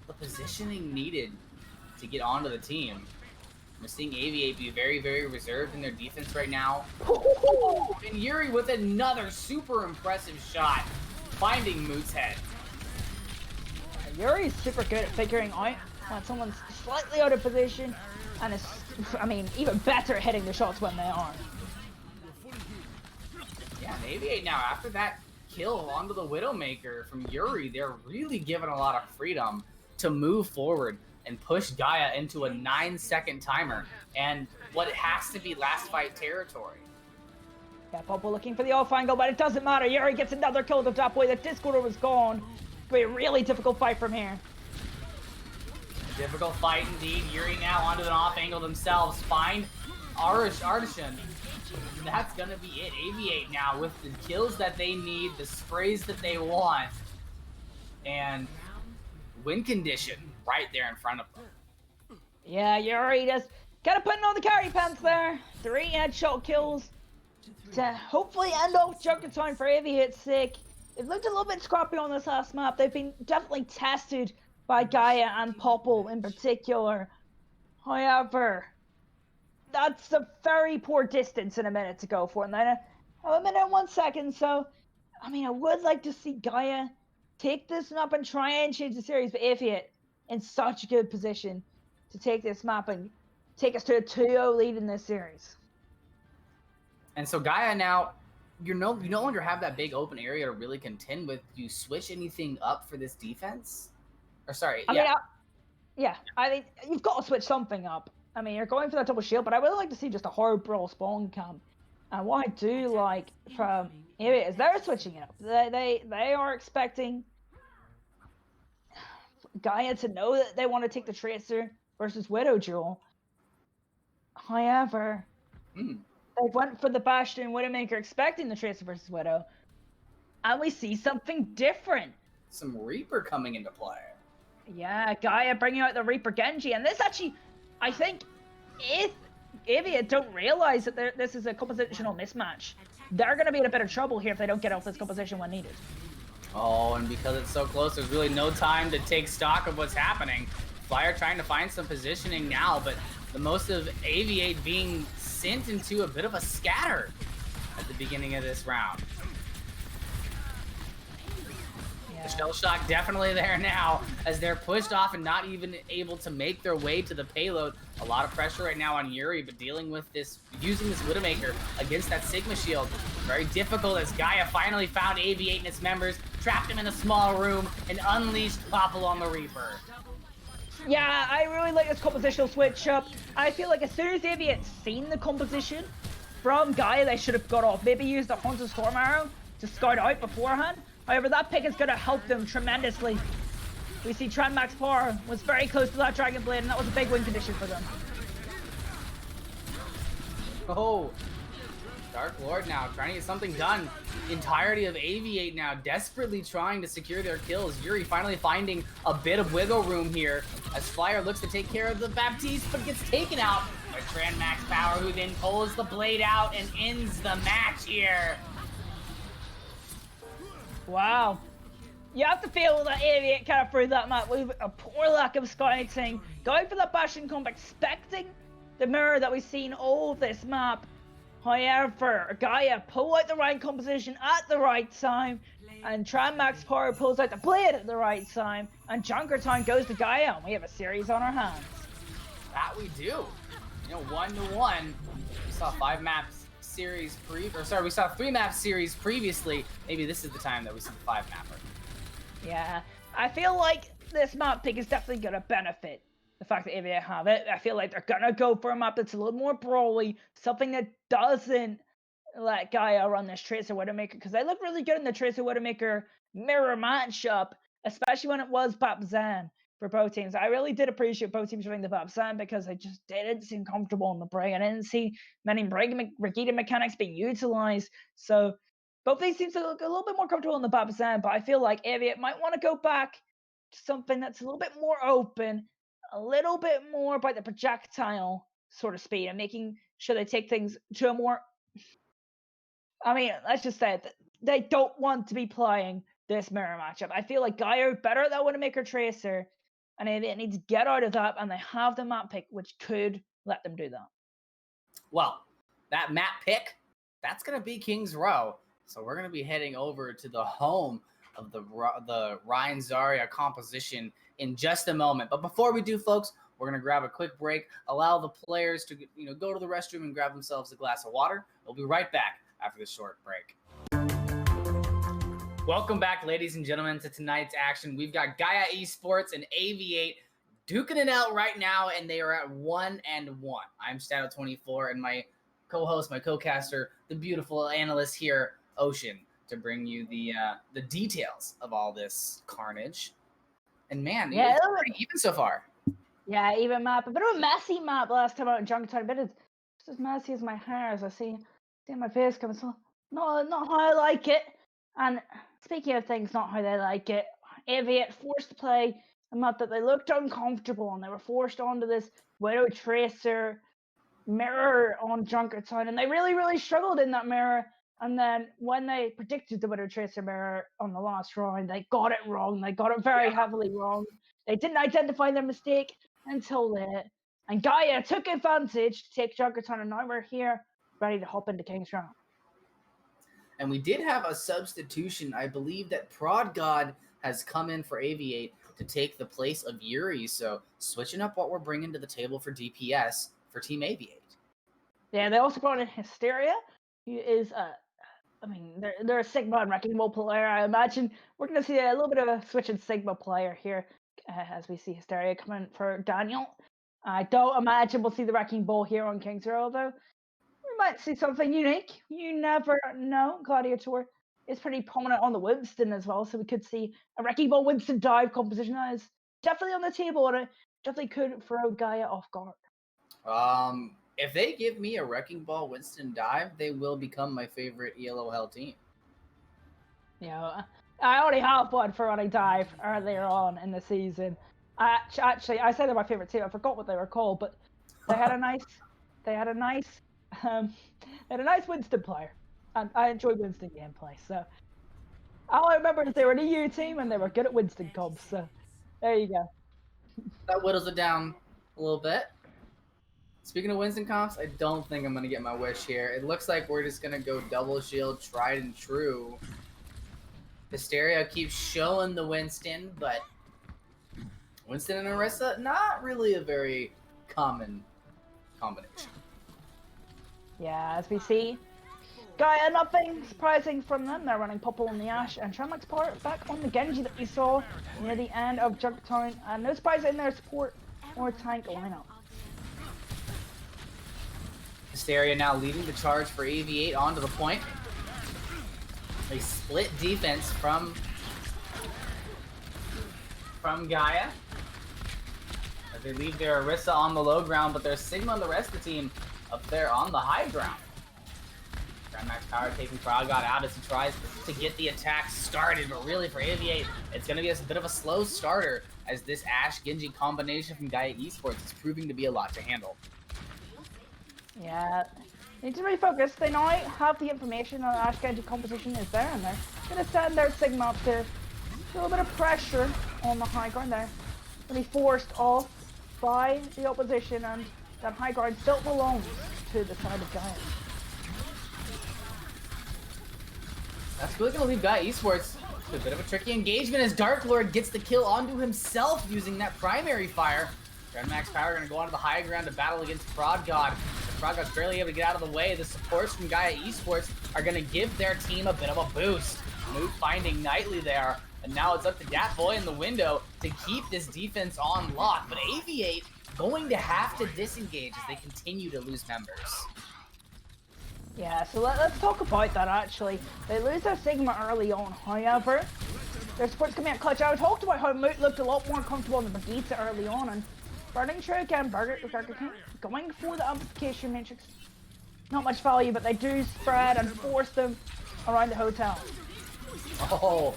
the positioning needed to get onto the team. We're seeing Aviate be very, very reserved in their defense right now. And Yuri with another super impressive shot, finding Moot's head. Yuri's super good at figuring out when someone's slightly out of position, and is, I mean, even better at hitting the shots when they are. Yeah, and Aviate now, after that kill onto the Widowmaker from Yuri, they're really given a lot of freedom to move forward and push Gaia into a 9-second timer and what has to be last fight territory. Yeah, Popple looking for the off angle, but it doesn't matter. Yuri gets another kill to top boy. The Discorder was gone. It'll be a really difficult fight from here. A difficult fight indeed. Yuri now onto an off angle themselves. Find Artisan. That's gonna be it. Aviate now with the kills that they need, the sprays that they want, and win condition right there in front of them. Yeah, Yuri just kind of putting on the carry pants there. 3 headshot kills to hopefully end off Junkertown for Aviate's sake. They've looked a little bit scrappy on this last map. They've been definitely tested by Gaia and Popple in particular. However, that's a very poor distance in a minute to go for. And then a minute and 1 second. So, I mean, I would like to see Gaia take this map and try and change the series. But Aviate in such a good position to take this map and take us to a 2-0 lead in this series. And so Gaia now, you no longer have that big open area to really contend with. Do you switch anything up for this defense? Or sorry, I mean, you've got to switch something up. I mean, you're going for that double shield, but I would like to see just a hard brawl spawn camp. And what I do like from Aviate is they're switching it up. They are expecting Gaia to know that they want to take the Tracer versus Widow duel. However, they went for the Bastion Widowmaker expecting the Tracer versus Widow. And we see something different. Some Reaper coming into play. Yeah, Gaia bringing out the Reaper Genji. And this actually, I think, if Aviate don't realize that this is a compositional mismatch, they're going to be in a bit of trouble here if they don't get off this composition when needed. Oh, and because it's so close, there's really no time to take stock of what's happening. Flyer trying to find some positioning now, but the most of Aviate being sent into a bit of a scatter. at the beginning of this round. Yeah. The shell shock definitely there now as they're pushed off and not even able to make their way to the payload. A lot of pressure right now on Yuri, but dealing with this, using this Widowmaker against that Sigma shield, very difficult as Gaia finally found Aviate and its members, trapped him in a small room, and unleashed Popple on the Reaper. Yeah, I really like this compositional switch up. I feel like as soon as Aviate's seen the composition from Gaia, they should have got off. Maybe used the Haunted Storm Arrow to scout out beforehand. However, that pick is going to help them tremendously. We see Tran Max Power was very close to that Dragon Blade, and that was a big win condition for them. Oh, Dark Lord now trying to get something done. The entirety of Aviate now desperately trying to secure their kills. Yuri finally finding a bit of wiggle room here as Flyer looks to take care of the Baptiste, but gets taken out by Tran Max Power, who then pulls the blade out and ends the match here. Wow. You have to feel that Aviate kind of threw that map with a poor lack of scouting, going for that bashing comp, expecting the mirror that we've seen all of this map. However, Gaia pull out the right composition at the right time, and Tran Max Power pulls out the blade at the right time, and Junkertown goes to Gaia, and we have a series on our hands. That we do. You know, 1-1. We saw 5 maps series we saw 3 map series previously. Maybe this is the time that we see the 5 mapper. Yeah, I feel like this map pick is definitely going to benefit the fact that Aviate have it. I feel like they're going to go for a map that's a little more brawly, something that doesn't let Gaia run this Tracer Widowmaker, because they look really good in the Tracer Widowmaker mirror matchup, especially when it was Babzan for both teams. I really did appreciate both teams running the Babzan because they just didn't seem comfortable in the break. I didn't see many Regita mechanics being utilized, so both these teams look a little bit more comfortable in the Babzan, but I feel like Aviate might want to go back to something that's a little bit more open, a little bit more about the projectile sort of speed, and making sure they take things to a more, I mean, let's just say it, they don't want to be playing this mirror matchup. I feel like Gaia are better at that Widowmaker Tracer, and Aviate needs to get out of that, and they have the map pick, which could let them do that. Well, that map pick, that's going to be King's Row. So we're going to be heading over to the home of the Ryan Zarya composition in just a moment. But before we do, folks, we're going to grab a quick break, allow the players to go to the restroom and grab themselves a glass of water. We'll be right back after this short break. Welcome back, ladies and gentlemen, to tonight's action. We've got Gaia Esports and Aviate duking it out right now, and they are at 1-1. I'm Stato24, and my co-host, my co-caster, the beautiful analyst here, Ocean, to bring you the details of all this carnage. And man, yeah, it's pretty even so far. Yeah, even map. A bit of a messy map last time out in Junkertown. A bit of just as messy as my hair, as I see my face coming. So not how I like it. And speaking of things not how they like it, Aviate forced to play a map that they looked uncomfortable on. They were forced onto this Widow Tracer mirror on Junkertown, and they really, really struggled in that mirror. And then when they predicted the Widow Tracer mirror on the last round, they got it wrong. They got it very heavily wrong. They didn't identify their mistake until late. And Gaia took advantage to take Junkertown, and now we're here ready to hop into King's Row. And we did have a substitution. I believe that Prod God has come in for Aviate to take the place of Yuri. So switching up what we're bringing to the table for DPS for Team Aviate. Yeah, they also brought in Hysteria, who is they're a Sigma and Wrecking Ball player. I imagine we're going to see a little bit of a switch in Sigma player here as we see Hysteria coming for Daniel. I don't imagine we'll see the Wrecking Ball here on King's Row, though. We might see something unique. You never know. Gladiator is pretty prominent on the Winston as well, so we could see a Wrecking Ball Winston dive composition that is definitely on the table, and it definitely could throw Gaia off guard. If they give me a Wrecking Ball Winston dive, they will become my favorite ELO team. Yeah, I already have one for when I dive earlier on in the season. Actually, I said they're my favorite team. I forgot what they were called, but they had a nice Winston player, and I enjoy Winston gameplay. So all I remember is they were an EU team and they were good at Winston comps. So there you go. That whittles it down a little bit. Speaking of Winston comps, I don't think I'm going to get my wish here. It looks like we're just going to go double shield, tried and true. Hysteria keeps showing the Winston, but Winston and Orisa, not really a very common combination. Yeah, as we see, Gaia, nothing surprising from them. They're running Popple on the Ashe, and Shamrock's part back on the Genji that we saw near the end of Junkertown. And no surprise in their support or tank lineup. Hysteria now leading the charge for Aviate onto the point. A split defense from Gaia. As they leave their Orisa on the low ground, but there's Sigma and the rest of the team up there on the high ground. Max Power taking Frog God out as he tries to get the attack started, but really for Aviate, it's going to be a bit of a slow starter as this Ashe Genji combination from Gaia Esports is proving to be a lot to handle. Yeah, need to refocus. They now have the information on Ashe Genji composition is there, and they're going to send their Sigma up to a little bit of pressure on the high ground there. Going to be forced off by the opposition, and that high ground still belongs to the side of Gaia. That's really going to leave Gaia Esports with a bit of a tricky engagement as Dark Lord gets the kill onto himself using that primary fire. Max Power going to go onto the high ground to battle against Fraud God. Fraud God's barely able to get out of the way. The supports from Gaia Esports are going to give their team a bit of a boost. Move finding Nightly there, and now it's up to Dat Boy in the window to keep this defense on lock. But Aviate going to have to disengage as they continue to lose members. Yeah, so let's talk about that actually. They lose their Sigma early on, however, their support's coming out clutch. I talked about how Moot looked a lot more comfortable than Brigitte early on, and burning through again, Burger King going for the amplification matrix. Not much value, but they do spread and force them around the hotel. Oh,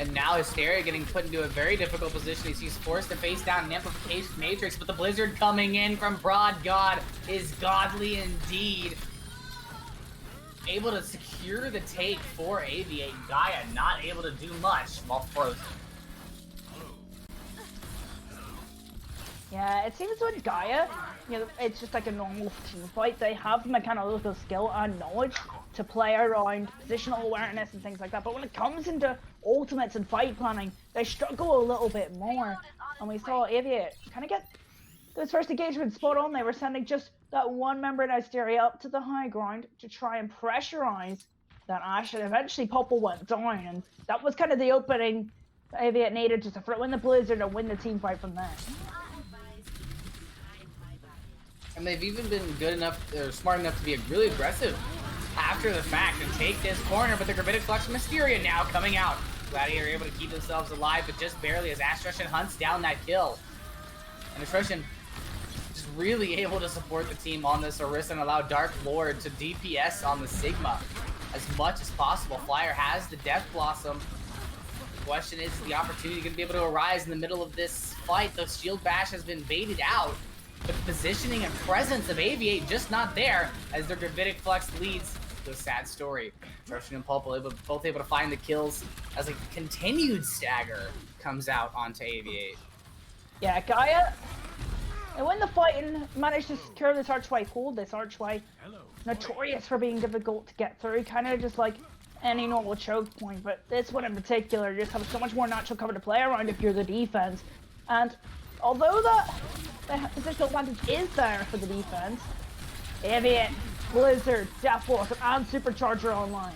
and now Hysteria getting put into a very difficult position as he's forced to face down an amplification matrix, but the Blizzard coming in from Broad God is godly indeed. Able to secure the take for Aviate. Gaia not able to do much while frozen. Yeah, it seems with Gaia, you know, it's just like a normal team fight. They have the mechanical skill and knowledge to play around positional awareness and things like that. But when it comes into ultimates and fight planning, they struggle a little bit more. And we saw Aviate kind of get those first engagements spot on. They were sending just that one member in Hysteria up to the high ground to try and pressurize that Ashe, and eventually Popple went down, and that was kind of the opening that Aviate needed just to win the Blizzard and win the team fight from there. And they've even been good enough, or smart enough to be really aggressive after the fact and take this corner, but the Gravitic Flux from Mysteria now coming out. Gladiator able to keep themselves alive, but just barely as Astrushan hunts down that kill. And Astrushan just really able to support the team on this Orisa and allow Dark Lord to DPS on the Sigma as much as possible. Flyer has the Death Blossom. The question is the opportunity going to be able to arise in the middle of this fight? The Shield Bash has been baited out, but the positioning and presence of Aviate just not there as their Gravitic Flux leads to a sad story. Astrushan and Pulp both able to find the kills as a continued stagger comes out onto Aviate. Yeah, Gaia, they win the fight and managed to secure this archway, hold this archway. Notorious for being difficult to get through, kind of just like any normal choke point, but this one in particular, you just have so much more natural cover to play around if you're the defense. And although the positional advantage is there for the defense, Aviate, Blizzard, Death Blossom, and Supercharger online.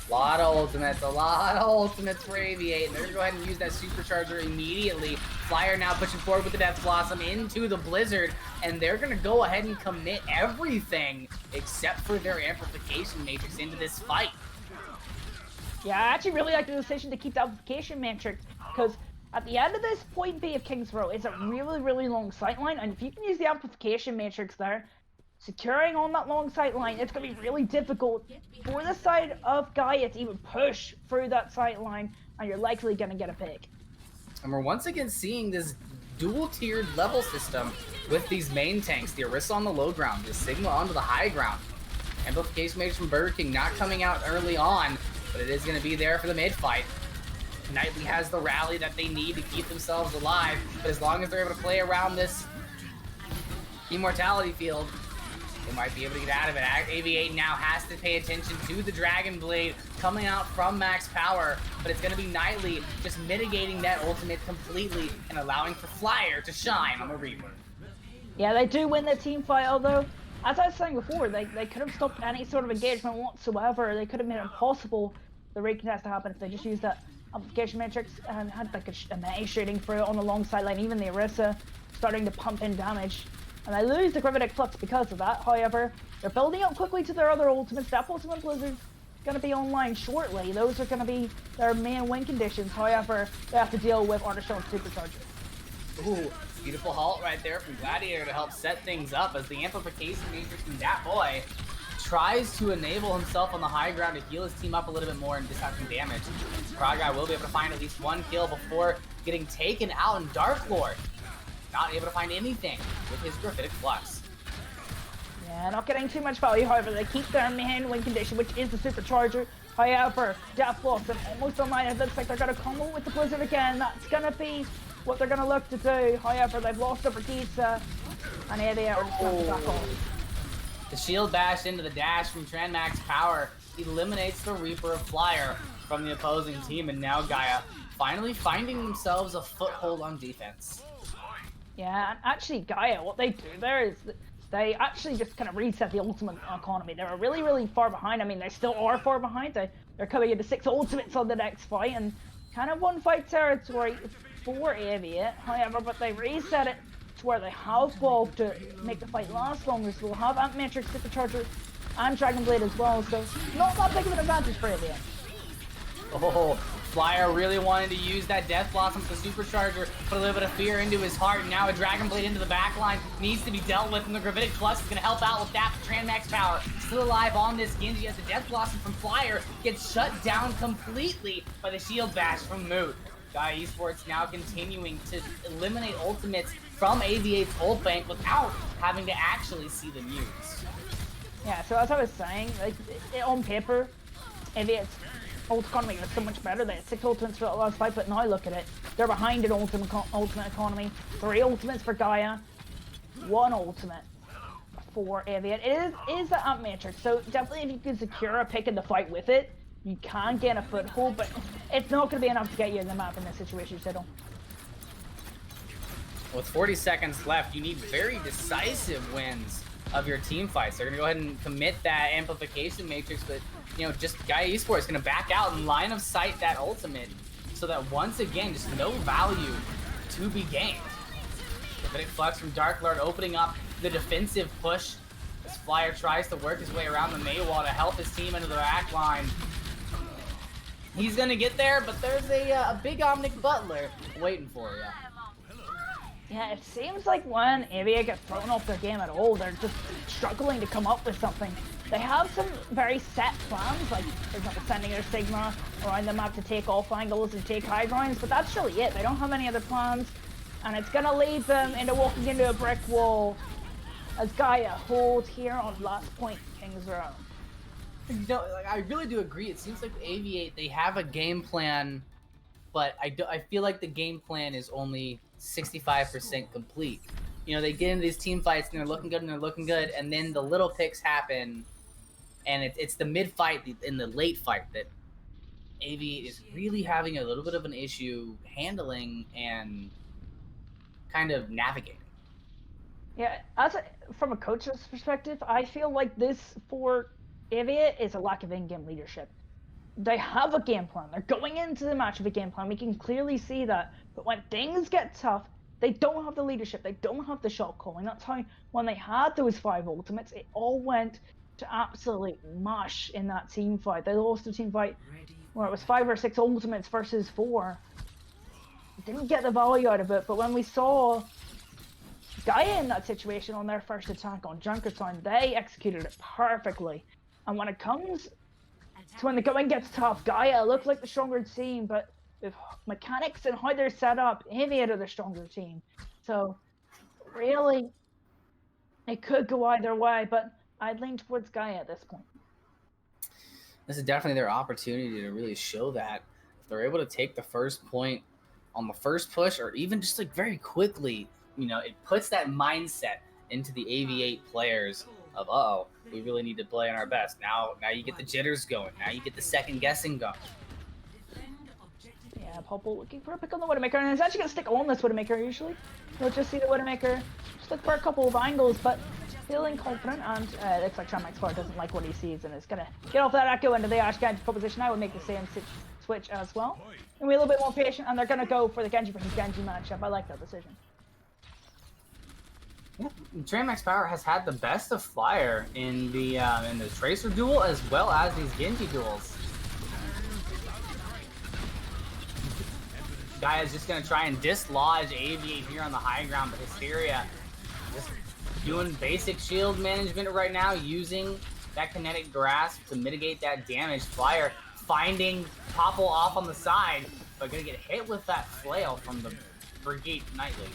A lot of ultimates for Aviate, and they're gonna go ahead and use that Supercharger immediately. Flyer now pushing forward with the Death Blossom into the Blizzard, and they're gonna go ahead and commit everything except for their amplification matrix into this fight. Yeah, I actually really like the decision to keep the amplification matrix, because at the end of this point B of King's Row, it's a really, really long sightline, and if you can use the amplification matrix there, securing on that long sight line, it's going to be really difficult for the side of Gaia to even push through that sight line, and you're likely going to get a pick. And we're once again seeing this dual-tiered level system with these main tanks, the Orisa on the low ground, the Sigma onto the high ground. Amplification matrix from Burger King not coming out early on, but it is going to be there for the mid-fight. Nightly has the rally that they need to keep themselves alive, but as long as they're able to play around this Immortality Field. They might be able to get out of it. Aviate now has to pay attention to the Dragon Blade coming out from max power, but it's going to be Nightly just mitigating that ultimate completely and allowing for Flyer to shine on the Reaper. Yeah, they do win the team fight, although, as I was saying before, they could have stopped any sort of engagement whatsoever. They could have made it impossible the recontest to happen if they just used that amplification matrix and had like a melee shooting through it on the long sideline. Even the Orisa starting to pump in damage. And they lose the Gravitic Flux because of that. However, they're building up quickly to their other ultimates. That ultimate Blizzard's going to be online shortly. Those are going to be their main win conditions. However, they have to deal with Artichoke Supercharger. Ooh, beautiful halt right there from Gladiator to help set things up as the amplification matrix from that boy tries to enable himself on the high ground to heal his team up a little bit more and disrupt some damage. Frog Guy will be able to find at least one kill before getting taken out, in Dark Lord not able to find anything with his Gravitic Flux. Yeah, not getting too much value. However, they keep their main win condition, which is the Supercharger. However, Death Blossom almost online. It looks like they're going to combo with the Blizzard again. That's going to be what they're going to look to do. However, they've lost Upperkitsa, and here they are back on. The shield bash into the dash from Tran Max Power eliminates the Reaper of Flyer from the opposing team, and now Gaia finally finding themselves a foothold on defense. Yeah, and actually Gaia, what they do there is they actually just kind of reset the ultimate economy. They were really, really far behind. I mean, they still are far behind. They're coming into 6 ultimates on the next fight, and kind of one fight territory for Aviate. However, but they reset it to where they have bulk to make the fight last longer, so they'll have Amp Matrix, Supercharger, and Dragon Blade as well, so not that big of an advantage for Aviate. Oh, Flyer really wanted to use that Death Blossom for Supercharger, put a little bit of fear into his heart, and now a Dragon Blade into the backline needs to be dealt with, and the Gravitic Flux is going to help out with that for Tran Max Power. Still alive on this Genji as the Death Blossom from Flyer gets shut down completely by the Shield Bash from Moot. Gaia Esports now continuing to eliminate ultimates from Aviate's ult bank without having to actually see them used. Yeah, so as I was saying, like on paper, Aviate's ult economy was so much better. They had 6 ultimates for the last fight, but now look at it. They're behind in ultimate economy. 3 ultimates for Gaia, 1 ultimate for Aviate. It is the Amp Matrix, so definitely if you can secure a pick in the fight with it, you can gain a foothold, but it's not going to be enough to get you in the map in this situation, Siddle. With 40 seconds left, you need very decisive wins of your team fights. They're going to go ahead and commit that amplification matrix, but you know, just Gaia Esports is going to back out and line of sight that ultimate so that once again, just no value to be gained. Gravitic Flux from Dark Lord opening up the defensive push as Flyer tries to work his way around the Maywall to help his team into the back line. He's going to get there, but there's a big Omnic Butler waiting for you. Yeah, it seems like when Aviate gets thrown off their game at all, they're just struggling to come up with something. They have some very set plans, like, for example, sending their Sigma around the map to take off angles and take high grounds, but that's really it. They don't have any other plans, and it's going to lead them into walking into a brick wall as Gaia holds here on last point King's Row. No, like, I really do agree. It seems like Aviate, they have a game plan, but I feel like the game plan is only 65% complete. You know, they get into these team fights and they're looking good, and then the little picks happen, and it's the mid fight and the late fight that Aviate is really having a little bit of an issue handling and kind of navigating. Yeah, from a coach's perspective, I feel like this for Aviate is a lack of in-game leadership. They have a game plan. They're going into the match with a game plan. We can clearly see that. But when things get tough, they don't have the leadership. They don't have the shot calling. That's how when they had those 5 ultimates, it all went to absolute mush in that team fight. They lost a team fight where it was 5 or 6 ultimates versus 4. Didn't get the value out of it. But when we saw Gaia in that situation on their first attack on Junkertown, they executed it perfectly. And when it comes to when the going gets tough, Gaia looks like the stronger team, but with mechanics and how they're set up, Aviate are the stronger team. So really, it could go either way, but I'd lean towards Gaia at this point. This is definitely their opportunity to really show that. If they're able to take the first point on the first push, or even just like very quickly, you know, it puts that mindset into the Aviate players of, uh-oh, we really need to play on our best. Now you get the jitters going. Now you get the second guessing going. Yeah, Popple looking for a pick on the Widowmaker, and he's actually going to stick on this Widowmaker usually. He'll just see the Widowmaker, just look for a couple of angles, but feeling confident, and it looks like Tramax Far doesn't like what he sees and is going to get off that echo into the Ash Genji proposition. I would make the same switch as well. And we're a little bit more patient, and they're going to go for the Genji versus Genji matchup. I like that decision. Yeah, Tramax Power has had the best of Flyer in the Tracer duel as well as these Genji duels. Gaia's just going to try and dislodge Aviate here on the high ground, but Hysteria just doing basic shield management right now, using that kinetic grasp to mitigate that damage. Flyer finding Popple off on the side, but going to get hit with that flail from the Brigade Nightly.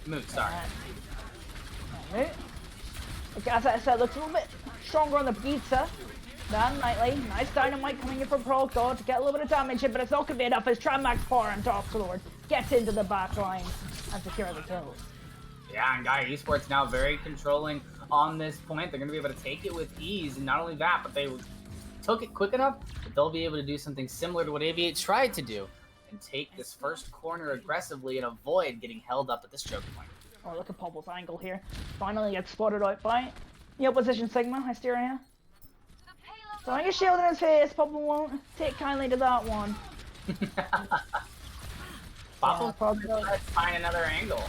Move, sorry. Alright. As I said, looks a little bit stronger on the pizza than Nightly. Nice dynamite coming in from Pro God to get a little bit of damage in, but it's not going to be enough as Tramax Power and Dark Lord gets into the back line and secure the kills. Yeah, and Gaia Esports now very controlling on this point. They're going to be able to take it with ease, and not only that, but they took it quick enough that they'll be able to do something similar to what Aviate tried to do and take this first corner aggressively and avoid getting held up at this choke point. Oh, look at Popple's angle here. Finally gets spotted out by the opposition Sigma, Hysteria. Throwing a shield in his face, Popple won't take kindly to that one. Popple probably trying to find another angle.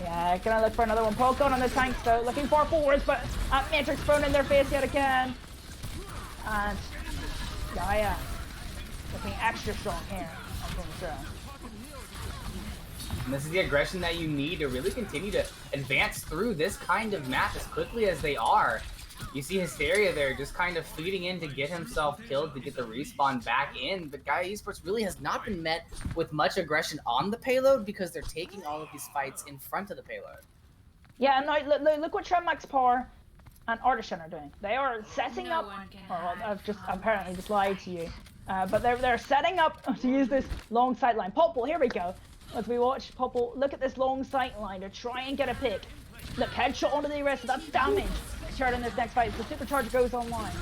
Yeah, gonna look for another one. Polkon on the tanks though, looking for forwards, but Matrix thrown in their face yet again. And Gaia looking extra strong here on Throw. And this is the aggression that you need to really continue to advance through this kind of map as quickly as they are. You see Hysteria there just kind of feeding in to get himself killed to get the respawn back in, but Gaia Esports really has not been met with much aggression on the payload because they're taking all of these fights in front of the payload. Yeah, and look what Tramax Power and Artisan are doing. They are setting up, I've apparently just lied to you, but they're setting up to use this long sight line. Popple, here we go. As we watch Popple look at this long sight line to try and get a pick. Look, headshot onto the arrest, so that's damage. Chart in this next fight, the supercharger goes online.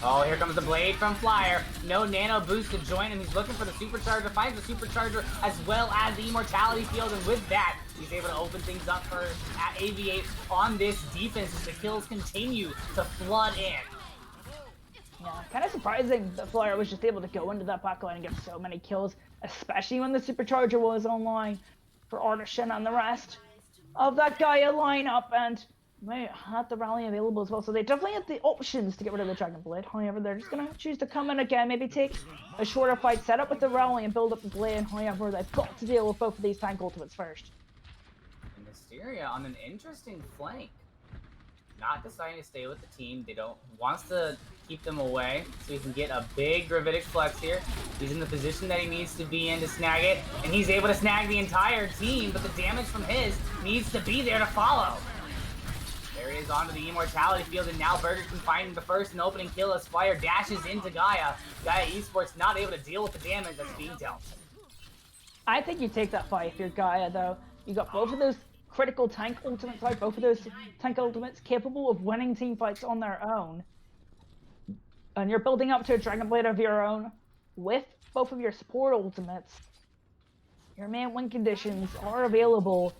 Oh, here comes the blade from Flyer. No nano boost to join him. He's looking for the supercharger, finds the supercharger as well as the immortality field, and with that, he's able to open things up for Aviate on this defense as the kills continue to flood in. Yeah, kind of surprising that Flyer was just able to go into that backline and get so many kills, especially when the supercharger was online for Artisan and the rest of that Gaia lineup, and they had the rally available as well, so they definitely had the options to get rid of the Dragon Blade. However, they're just going to choose to come in again, maybe take a shorter fight, set up with the rally and build up the Blade. However, they've got to deal with both of these tank ultimates first. And Hysteria on an interesting flank. Not deciding to stay with the team. Wants to keep them away so he can get a big gravitic flex here. He's in the position that he needs to be in to snag it, and he's able to snag the entire team, but the damage from his needs to be there to follow. There he is onto the immortality field, and now Burger can find the first and opening kill as Flyer dashes into Gaia. Gaia Esports not able to deal with the damage that's being dealt. I think you take that fight if you're Gaia, though. You got both of those critical tank ultimates, right? Both of those tank ultimates capable of winning team fights on their own. And you're building up to a Dragon Blade of your own with both of your support ultimates. Your main win conditions are available,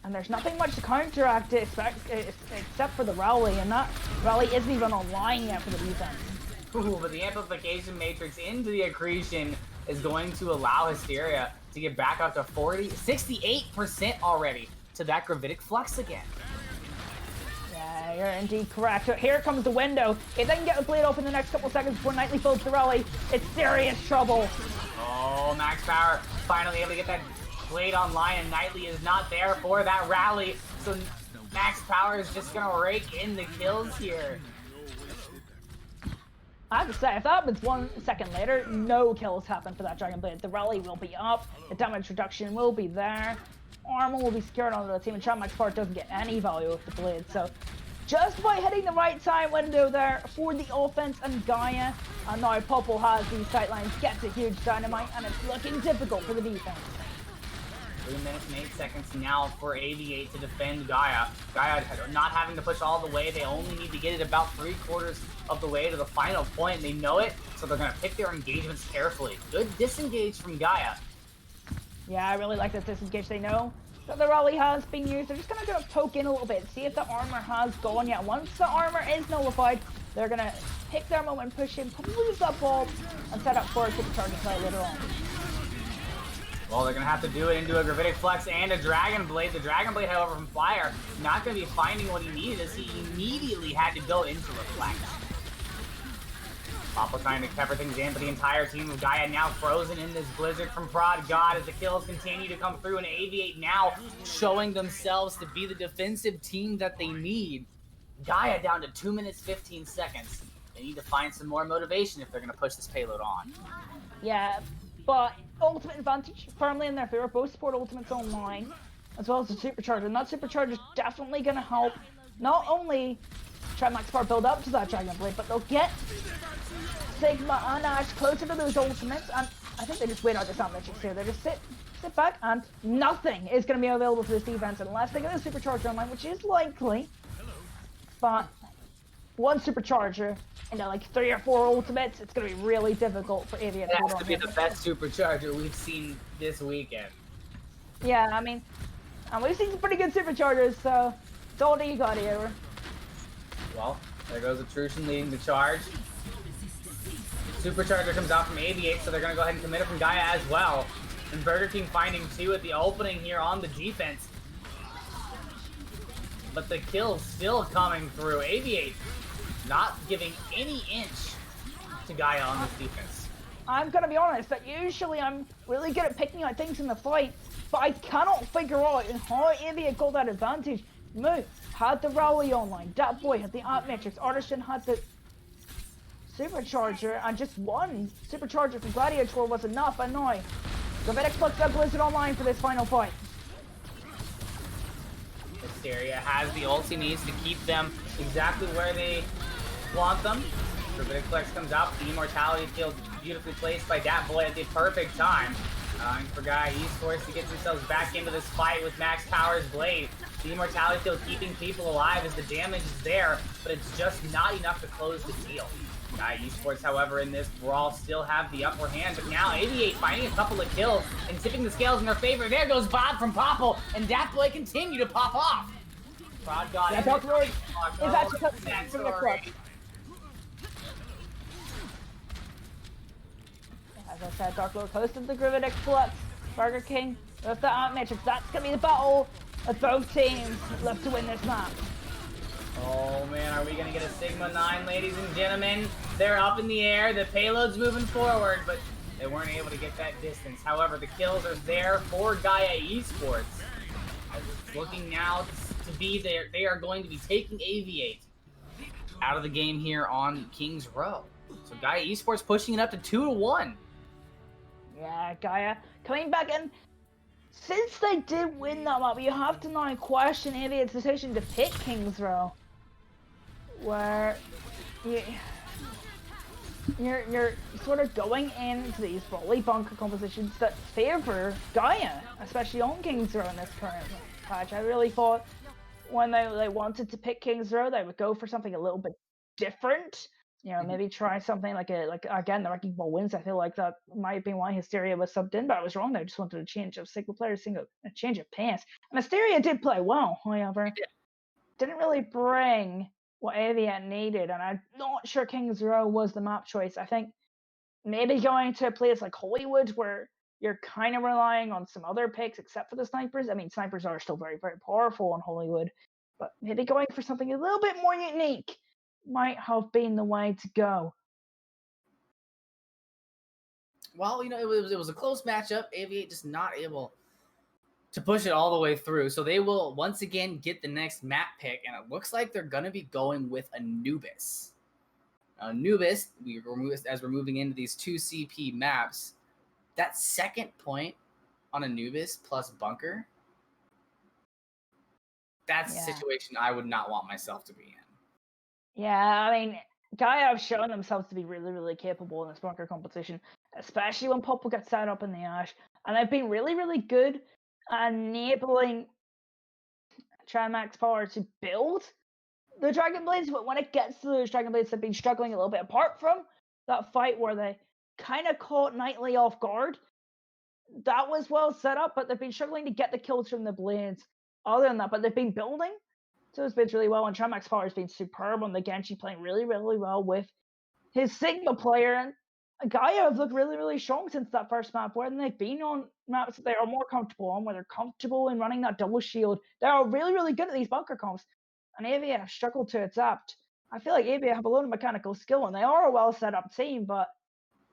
and there's nothing much to counteract it except for the rally, and that rally isn't even online yet for the defense. Ooh, but the amplification matrix into the accretion is going to allow Hysteria to get back up to 68% already to that gravitic flux again. Yeah, you're indeed correct. Here comes the window. If they can get the blade off in the next couple seconds before Nightly builds the rally, it's serious trouble. Oh, Max Power finally able to get that blade online, and Nightly is not there for that rally, so Max Power is just gonna rake in the kills here. I have to say, if that happens 1 second later, no kills happen for that Dragon Blade. The rally will be up, the damage reduction will be there, armor will be secured onto the team, and Tramax Power doesn't get any value with the blade. So just by hitting the right time window there for the offense and Gaia, and now Popple has these sightlines, gets a huge dynamite, and it's looking difficult for the defense. 3 minutes and 8 seconds now for Aviate to defend Gaia. Gaia not having to push all the way. They only need to get it about 3/4 of the way to the final point. They know it, so they're going to pick their engagements carefully. Good disengage from Gaia. Yeah, I really like this disengage. They know that the rally has been used. They're just going to poke in a little bit, see if the armor has gone yet. Once the armor is nullified, they're going to pick their moment, push in, probably use that bulb, and set up for a supercharger fight later on. Well, they're going to have to do it into a Gravitic Flex and a Dragon Blade. The Dragon Blade, however, from Flyer, not going to be finding what he needed, as he immediately had to go into Reflect. Papa trying to cover things in, but the entire team of Gaia now frozen in this blizzard from Prod God as the kills continue to come through, and Aviate now showing themselves to be the defensive team that they need. Gaia down to 2 minutes, 15 seconds. They need to find some more motivation if they're going to push this payload on. Yeah, but ultimate advantage firmly in their favor. Both support ultimates online, as well as the supercharger. And that supercharger is definitely going to help not only try max power build up to that Dragon Blade, but they'll get Sigma and Ash closer to those ultimates. And I think they just wait out this Matrix here. They just sit back, and nothing is going to be available for this defense unless they get a supercharger online, which is likely. But one supercharger into like 3 or 4 ultimates, it's going to be really difficult for Aviate. It has to be the best supercharger we've seen this weekend. Yeah, I mean, and we've seen some pretty good superchargers, so it's all that you got here. Well, there goes Atrushan leading the charge. Supercharger comes out from Aviate, so they're going to go ahead and commit it from Gaia as well. And Burger King finding 2 at the opening here on the defense. But the kills still coming through. Aviate not giving any inch to Gaia on this defense. I'm gonna be honest, that usually I'm really good at picking out things in the fight, but I cannot figure out how Aviate got that advantage. Moo had the rally online, that boy had the Art Matrix, Artisan had the supercharger, and just one supercharger from Gladiator was enough, and now Gravitic Flux got Blizzard online for this final fight. Hysteria has the ult he needs to keep them exactly where they want them. Gravitic Flex comes out, the Immortality field beautifully placed by Dat Boy at the perfect time. For Gaia Esports to get themselves back into this fight with Max Power's Blade. The Immortality field keeping people alive as the damage is there, but it's just not enough to close the deal. Gaia Esports, however, in this brawl still have the upper hand, but now Aviate finding a couple of kills and tipping the scales in their favor. There goes Bob from Popple, and Dat Boy continue to pop off. Prod God is actually from the clutch. As I said, Dark Lord close to the Gravitic Flux. Burger King with the Art Matrix. That's going to be the battle of both teams left to win this map. Oh man, are we going to get a Sigma 9, ladies and gentlemen? They're up in the air, the payload's moving forward, but they weren't able to get that distance. However, the kills are there for Gaia Esports. As it's looking now to be there, they are going to be taking Aviate out of the game here on King's Row. So Gaia Esports pushing it up to 2-1. Yeah, Gaia coming back in. Since they did win that map, you have to now question Aviate's decision to pick King's Row. Where you're sort of going into these volley bunker compositions that favor Gaia, especially on King's Row in this current patch. I really thought when they wanted to pick King's Row, they would go for something a little bit different. You know, maybe try something like again, the Wrecking Ball wins. I feel like that might be why Hysteria was subbed in, but I was wrong. They just wanted a change of single player, a change of pace. And Hysteria did play well, however, didn't really bring what Aviate needed. And I'm not sure King's Row was the map choice. I think maybe going to a place like Hollywood, where you're kind of relying on some other picks, except for the snipers. I mean, snipers are still very, very powerful on Hollywood, but maybe going for something a little bit more unique might have been the way to go. Well, you know, it was a close matchup. Aviate just not able to push it all the way through. So they will once again get the next map pick, and it looks like they're going to be going with Anubis. Anubis, as we're moving into these 2 CP maps, that second point on Anubis plus bunker, that's a situation I would not want myself to be in. Yeah, I mean, Gaia have shown themselves to be really, really capable in this bunker competition, especially when Popple gets set up in the Ash. And they've been really, really good enabling Trimax Power to build the Dragon Blades, but when it gets to those Dragon Blades, they've been struggling a little bit apart from that fight where they kind of caught Knightley off guard. That was well set up, but they've been struggling to get the kills from the Blades. Other than that, but they've been building those Blades really well, and Trimax Power has been superb on the Genji, playing really, really well with his Sigma player, and Gaia have looked really, really strong since that first map, where they've been on maps that they are more comfortable on, where they're comfortable in running that double shield. They are really, really good at these bunker comps, and Aviate have struggled to adapt. I feel like Aviate have a lot of mechanical skill, and they are a well set up team, but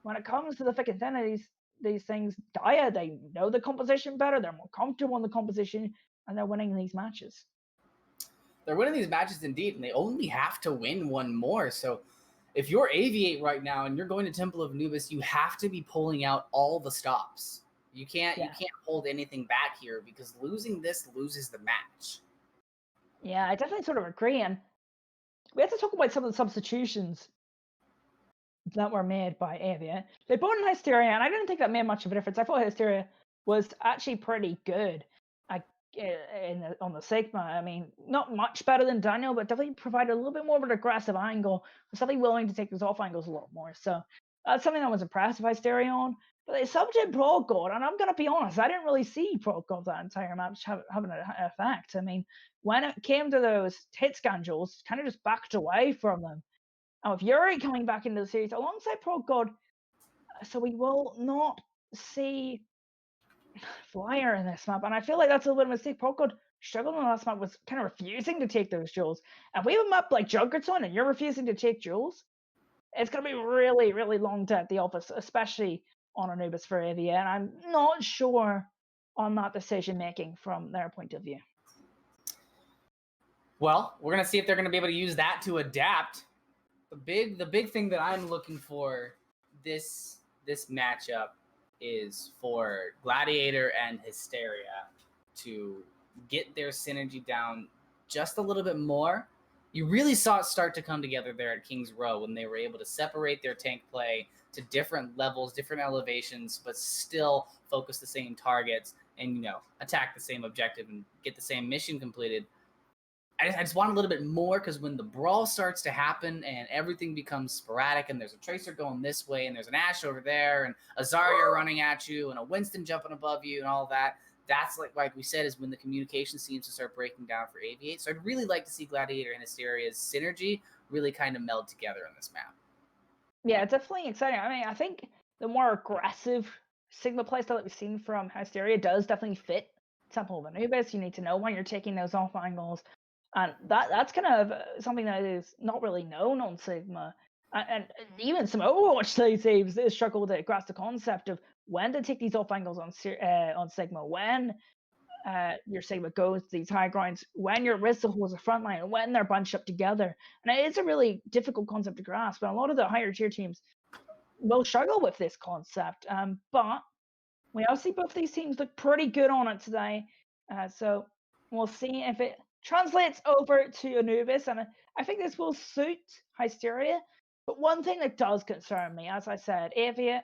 when it comes to the thick and thin of these things, Gaia, they know the composition better, they're more comfortable in the composition, and they're winning these matches. They're winning these matches indeed, and they only have to win one more, so if you're Aviate right now and you're going to Temple of Anubis, you have to be pulling out all the stops. You can't hold anything back here, because losing this loses the match. Yeah, I definitely sort of agree, and we have to talk about some of the substitutions that were made by Aviate. They brought in Hysteria, and I didn't think that made much of a difference. I thought Hysteria was actually pretty good on the Sigma. I mean, not much better than Daniel, but definitely provided a little bit more of an aggressive angle. Was definitely willing to take those off angles a lot more. So that's something I was impressed with Hysteria on. But they subbed in ProgGod, and I'm going to be honest, I didn't really see ProgGod that entire match having an effect. I mean, when it came to those hit scan duels, kind of just backed away from them. Now, with Yuri coming back into the series alongside ProgGod, so we will not see Flyer in this map, and I feel like that's a little bit of a mistake. ProgGod struggled in the last map, was kind of refusing to take those duels. And if we have a map like Junkerton and you're refusing to take duels, it's going to be really, really long day at the office, especially on Anubis for Aviate, and I'm not sure on that decision making from their point of view. Well, we're gonna see if they're gonna be able to use that to adapt. The big thing that I'm looking for this matchup is for Gladiator and Hysteria to get their synergy down just a little bit more. You really saw it start to come together there at King's Row when they were able to separate their tank play to different levels, different elevations, but still focus the same targets and, attack the same objective and get the same mission completed. I just want a little bit more, because when the brawl starts to happen and everything becomes sporadic and there's a Tracer going this way and there's an Ashe over there and a Zarya running at you and a Winston jumping above you and all that, that's like we said, is when the communication seems to start breaking down for Aviate. So I'd really like to see Gladiator and Hysteria's synergy really kind of meld together on this map. Yeah, it's definitely exciting. I mean, I think the more aggressive Sigma playstyle that we've seen from Hysteria does definitely fit Temple of Anubis. You need to know when you're taking those off angles. And that's kind of something that is not really known on Sigma. And even some Overwatch teams struggle to grasp the concept of when to take these off angles on Sigma, when your Sigma goes to these high grounds, when your Rizzo holds a front line, and when they're bunched up together. And it's a really difficult concept to grasp. And a lot of the higher tier teams will struggle with this concept. But we all see both these teams look pretty good on it today. So we'll see if it translates over to Anubis, and I think this will suit Hysteria. But one thing that does concern me, as I said, Aviate,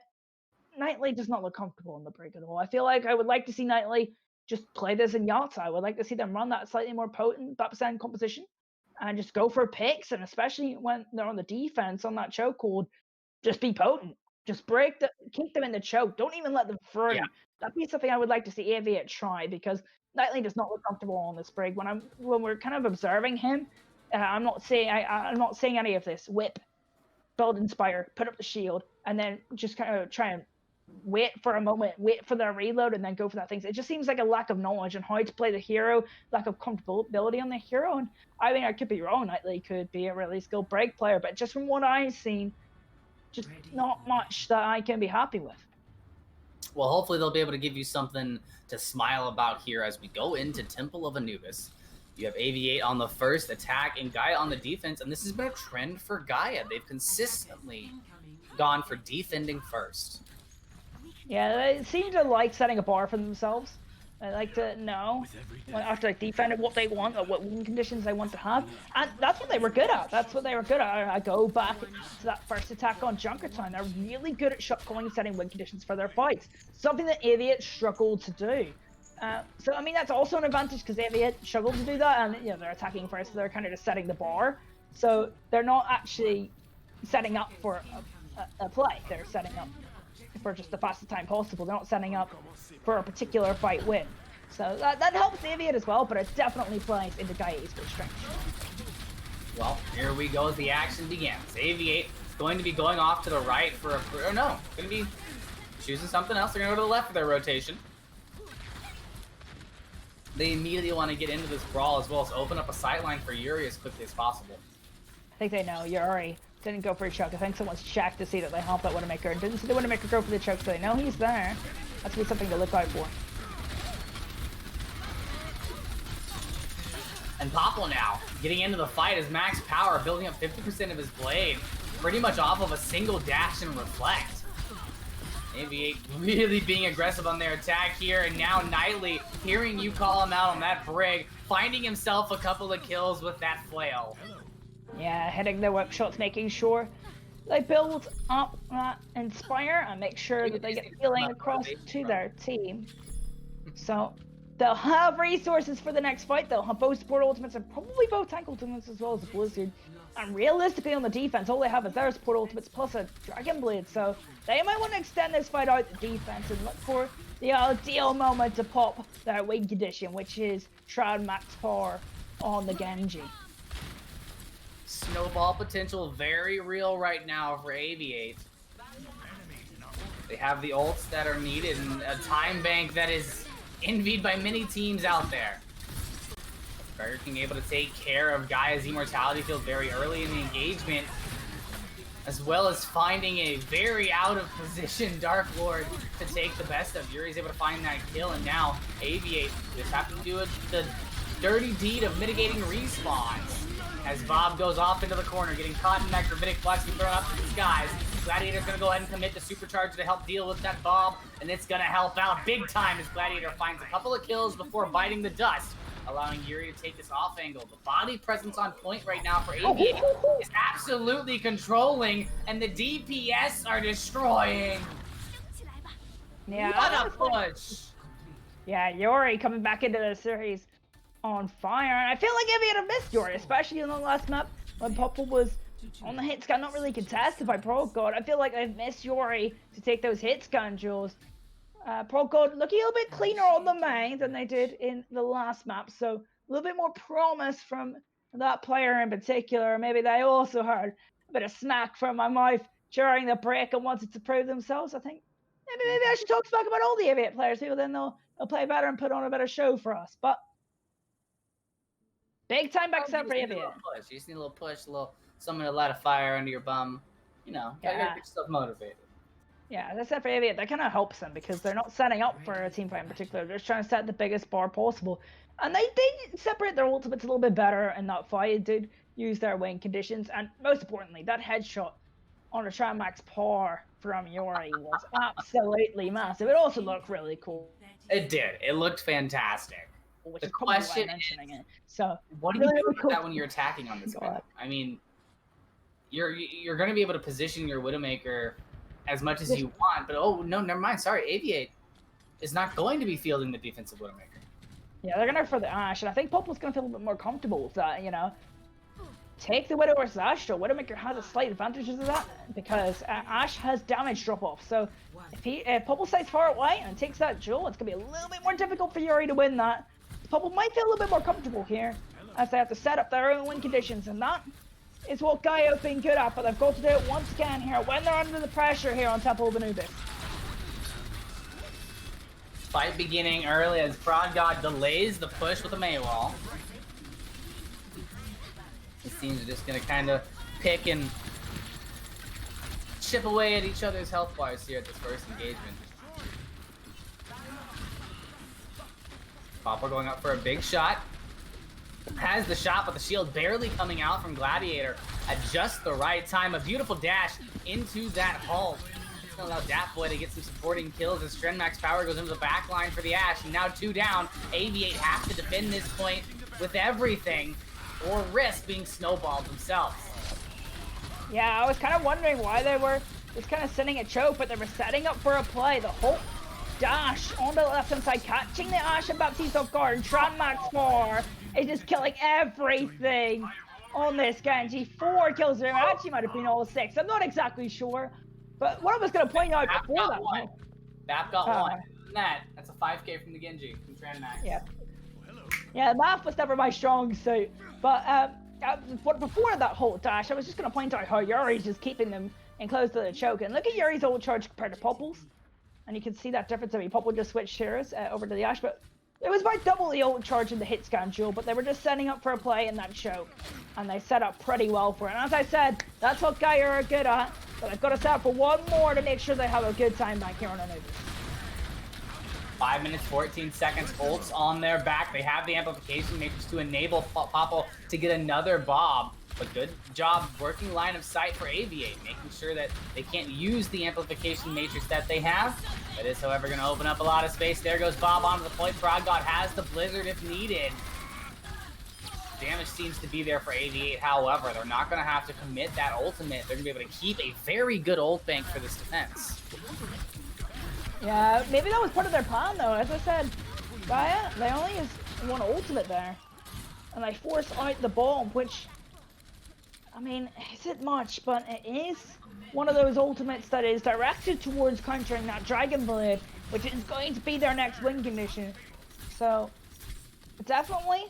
Knightley does not look comfortable in the break at all. I feel like I would like to see Knightley just play this in Yachts. I would like to see them run that slightly more potent +% composition and just go for picks, and especially when they're on the defense on that chokehold, just be potent. Just keep them in the choke. Don't even let them through. Yeah. That'd be something I would like to see Aviate try, because Knightley does not look comfortable on this break. When we're kind of observing him, I'm not saying any of this. Whip, build, inspire, put up the shield, and then just kind of try and wait for a moment, wait for their reload, and then go for that thing. It just seems like a lack of knowledge on how to play the hero, lack of comfortability on the hero. And I think I could be wrong. Knightley could be a really skilled break player, but just from what I've seen, just not much that I can be happy with. Well, hopefully they'll be able to give you something to smile about here as we go into Temple of Anubis. You have Aviate on the first attack and Gaia on the defense, and this has been a trend for Gaia. They've consistently gone for defending first. Yeah, they seem to like setting a bar for themselves. They like to know after defending what they want or what win conditions they want to have, and that's what they were good at. I go back to that first attack on Junkertown. They're really good at calling and setting win conditions for their fights. Something that Aviate struggled to do. So I mean that's also an advantage because Aviate struggled to do that, and you know they're attacking first, so they're kind of just setting the bar. So they're not actually setting up for a play. They're setting up for just the fastest time possible. They're not setting up for a particular fight win. So that helps Aviate as well, but it definitely plays into Gaia Esports' strength. Well, here we go as the action begins. Aviate is going to be going off to the right for a... Or no, going to be choosing something else. They're going to go to the left for their rotation. They immediately want to get into this brawl as well as open up a sightline for Yuri as quickly as possible. I think they know Yuri didn't go for a choke. I think someone's checked to see that they help that Widowmaker and didn't see the Widowmaker go for the choke, so they know he's there. That's gonna be something to look out for. And Popple now getting into the fight as max power, building up 50% of his blade, pretty much off of a single dash and reflect. Aviate really being aggressive on their attack here, and now Nightly hearing you call him out on that brig, finding himself a couple of kills with that flail. Yeah, hitting the whip shots, making sure they build up that Inspire and make sure that they get healing across to their team. So they'll have resources for the next fight. They'll have both support ultimates and probably both tank ultimates as well as the Blizzard. And realistically on the defense, all they have is their support ultimates plus a Dragon Blade. So they might want to extend this fight out the defense and look for the ideal moment to pop their win condition, which is Shroud Max Power on the Genji. Snowball potential very real right now for Aviate. They have the ults that are needed and a time bank that is envied by many teams out there. Burger King able to take care of Gaia's immortality field very early in the engagement, as well as finding a very out of position Dark Lord to take the best of. Yuri's able to find that kill, and now Aviate just have to do the dirty deed of mitigating respawns. As Bob goes off into the corner, getting caught in that gravitic flex and thrown up to the skies. Gladiator's gonna go ahead and commit the supercharger to help deal with that Bob, and it's gonna help out big time as Gladiator finds a couple of kills before biting the dust, allowing Yuri to take this off angle. The body presence on point right now for Aviate is absolutely controlling, and the DPS are destroying. Yeah, What a push! Yeah, Yuri coming back into the series on fire. And I feel like Aviate have missed Yuri, especially in the last map when Popple was on the hit scan, not really contested by ProGod. I feel like I've missed Yuri to take those hit scan duels. ProGod looking a little bit cleaner on the main than they did in the last map, so a little bit more promise from that player in particular. Maybe they also heard a bit of smack from my mouth during the break and wanted to prove themselves. I think maybe I should talk back about all the Aviate players, who then they'll play better and put on a better show for us. But big time backstep for Aviate. You just need a little push, a little something to light a fire under your bum. You know, gotta get yourself motivated. Yeah, as I said for Aviate, that kind of helps them because they're not setting up for a team fight in particular. They're just trying to set the biggest bar possible. And they separate their ultimates a little bit better in that fight. They did use their win conditions. And most importantly, that headshot on a Shroud Max Power from Yuri was absolutely massive. It also looked really cool. It did. It looked fantastic. Which The is probably why question I'm mentioning it. So, what do you really do with cool. that when you're attacking on this map? I mean, you're going to be able to position your Widowmaker as much as you want, but oh no, never mind. Sorry, Aviate is not going to be fielding the defensive Widowmaker. Yeah, they're gonna for the Ashe, and I think Popple's gonna feel a bit more comfortable with that. You know, take the Widow versus Ashe. Widowmaker has a slight advantage of that because Ashe has damage drop off. So if Popple stays far away and takes that duel, it's gonna be a little bit more difficult for Yuri to win that. Popple might feel a little bit more comfortable here as they have to set up their own win conditions, and that is what Gaia have been good at, but they've got to do it once again here when they're under the pressure here on Temple of Anubis. Fight beginning early as ProGod delays the push with a Maywall. These teams are just going to kind of pick and chip away at each other's health bars here at this first engagement. Popper going up for a big shot. Has the shot, but the shield barely coming out from Gladiator at just the right time. A beautiful dash into that hull. It's going to allow Daftboy to get some supporting kills as Max Power goes into the back line for the Ashe. And now 2 down. Aviate have to defend this point with everything or risk being snowballed themselves. Yeah, I was kind of wondering why they were just kind of sitting at choke, but they were setting up for a play. The whole dash on the left-hand side, catching the Ashe and Baptiste off guard. And Max 4 is just killing everything on this Genji. 4 kills there. Actually, might have been all 6. I'm not exactly sure. But what I was going to point out before that... Bap got 1. That's a 5k from the Genji, from Max. Yeah. Yeah, math was never my strong suit. But before that whole dash, I was just going to point out how Yuri's just keeping them enclosed to the choke. And look at Yuri's ult charge compared to Popple's. And you can see that difference. I mean, Popple just switched heroes over to the Ashe, but it was about double the ult charge in the hit scan duel, but they were just setting up for a play in that choke. And they set up pretty well for it. And as I said, that's what Gaia are good at. But I've got to set up for one more to make sure they have a good time back here on Anubis. 5 minutes, 14 seconds, ults on their back. They have the amplification matrix to enable Popple to get another Bob. But good job working line of sight for Aviate, making sure that they can't use the amplification matrix that they have. That is, however, going to open up a lot of space. There goes Bob onto the point. ProgGod has the Blizzard if needed. Damage seems to be there for Aviate, however, they're not going to have to commit that ultimate. They're going to be able to keep a very good ult bank for this defense. Yeah, maybe that was part of their plan, though. As I said, Gaia, they only use one ultimate there. And they force out the bomb, which... I mean, is it much? But it is one of those ultimates that is directed towards countering that Dragon Blade, which is going to be their next win condition. So, definitely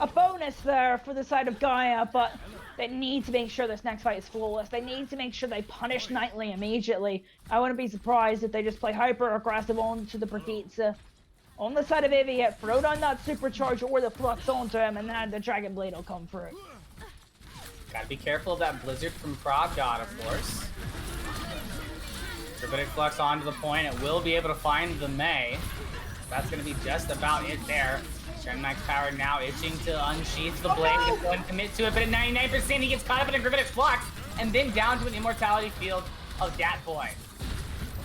a bonus there for the side of Gaia, but they need to make sure this next fight is flawless. They need to make sure they punish Knightley immediately. I wouldn't be surprised if they just play hyper-aggressive onto the Brigitte. On the side of Aviate, throw down that supercharge or the flux onto him, and then the Dragon Blade will come through. Gotta be careful of that Blizzard from ProgGod, of course. Gravitic Flux onto the point. It will be able to find the Mei. That's gonna be just about it there. Max Power now itching to unsheath the blade. He's going to commit to it, but at 99% he gets caught up in a Gravitic Flux and then down to an Immortality Field of Dat Boy.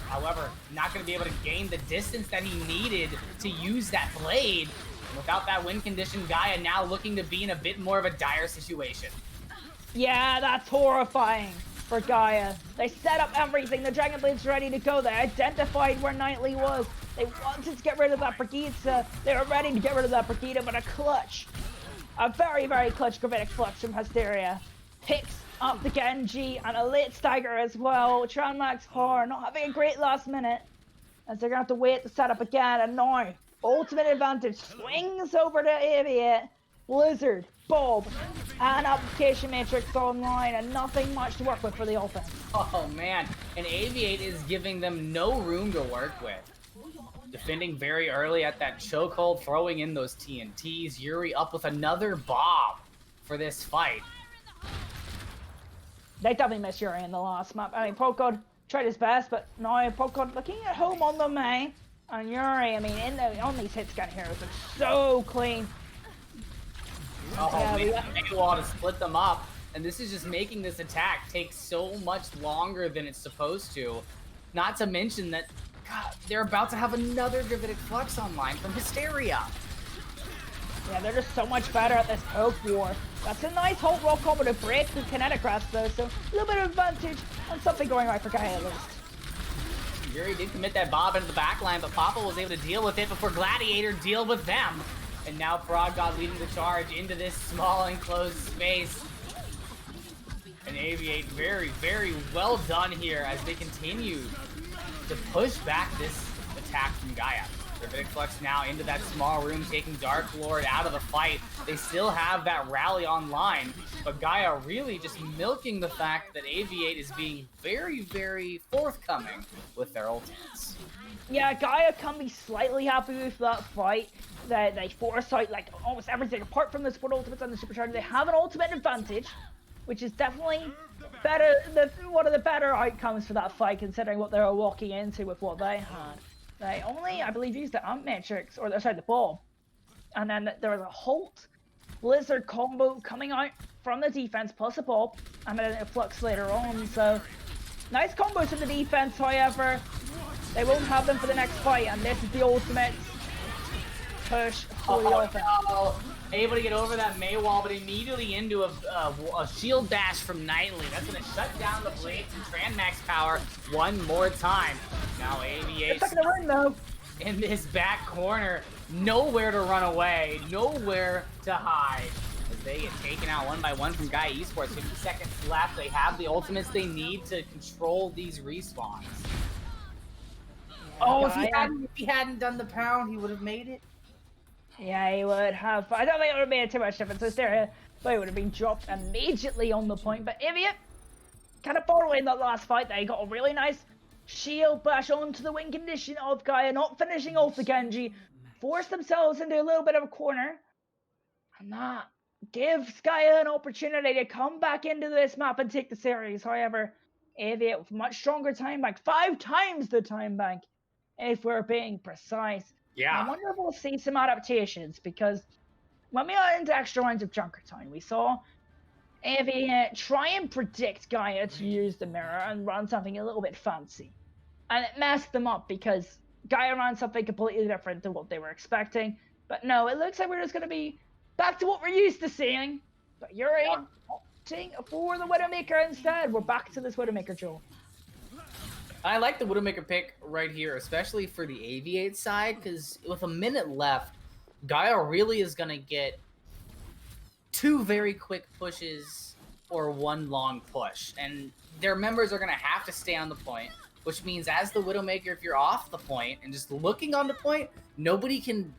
However, not gonna be able to gain the distance that he needed to use that blade. And without that win condition, Gaia now looking to be in a bit more of a dire situation. Yeah, that's horrifying for Gaia. They set up everything. The Dragon Blade's ready to go. They identified where Knightley was. They wanted to get rid of that Brigitte. They were ready to get rid of that Brigitte, but a very, very clutch Gravitic Flux from Hysteria picks up the Genji and a late stagger as well. Max Power not having a great last minute as they're going to have to wait to set up again. And now, ultimate advantage swings over to Aviate. Blizzard, Bob, and Application Matrix online, and nothing much to work with for the offense. Oh man, and Aviate is giving them no room to work with. Defending very early at that chokehold, throwing in those TNTs. Yuri up with another Bob for this fight. They definitely missed Yuri in the last map. I mean, ProgGod tried his best, but now ProgGod looking at home on the Mei. And Yuri, I mean, on these hit scan heroes, it's so clean. Oh, yeah, man, wall to split them up, and this is just making this attack take so much longer than it's supposed to. Not to mention that, God, they're about to have another Gravitic Flux online from Hysteria. Yeah, they're just so much better at this poke war. That's a nice hold roll combo to break the kinetic grasp though, so a little bit of advantage and something going right for Gaia at least. Yuri did commit that Bob into the backline, but Papa was able to deal with it before Gladiator deal with them. And now ProgGod leading the charge into this small enclosed space. And Aviate very, very well done here as they continue to push back this attack from Gaia. Gravitic Flux now into that small room, taking Dark Lord out of the fight. They still have that rally online, but Gaia really just milking the fact that Aviate is being very, very forthcoming with their ultimates. Yeah, Gaia can be slightly happy with that fight. They force out like almost everything apart from the support ultimates and the supercharger. They have an ultimate advantage, which is definitely better. One of the better outcomes for that fight, considering what they were walking into with what they had. They only, I believe, used the Amp Matrix, or sorry, the Ball, and then there was a Holt Blizzard combo coming out from the defense plus a Ball, and then a Flux later on. So nice combos from the defense. However, they won't have them for the next fight, and this is the ultimate push for the offense. No. Able to get over that Mei wall, but immediately into a shield dash from Knightley. That's going to shut down the blades and Max Power one more time. Now Aviate Stuck in the ring though. in this back corner, nowhere to run away, nowhere to hide. As they get taken out one by one from Gaia Esports. 50 seconds left. They have the ultimates they need to control these respawns. Oh, if he hadn't done the pound, he would have made it. Yeah, he would have. I don't think it would have made too much difference. There, but he would have been dropped immediately on the point. But Aviate kind of borrowing that last fight there. He got a really nice shield bash onto the win condition of Gaia, not finishing off the Genji. Forced themselves into a little bit of a corner. And that gives Gaia an opportunity to come back into this map and take the series. However, Aviate with much stronger time bank, 5 times the time bank, if we're being precise. Yeah. I wonder if we'll see some adaptations, because when we got into extra rounds of Junkertown, we saw Aviate try and predict Gaia to use the mirror and run something a little bit fancy. And it messed them up because Gaia ran something completely different to what they were expecting. But no, it looks like we're just going to be back to what we're used to seeing. But Yuri opting for the Widowmaker instead. We're back to this Widowmaker, Joel. I like the Widowmaker pick right here, especially for the Aviate side, because with a minute left, Gaia really is going to get 2 very quick pushes or 1 long push. And their members are going to have to stay on the point, which means as the Widowmaker, if you're off the point and just looking on the point, nobody can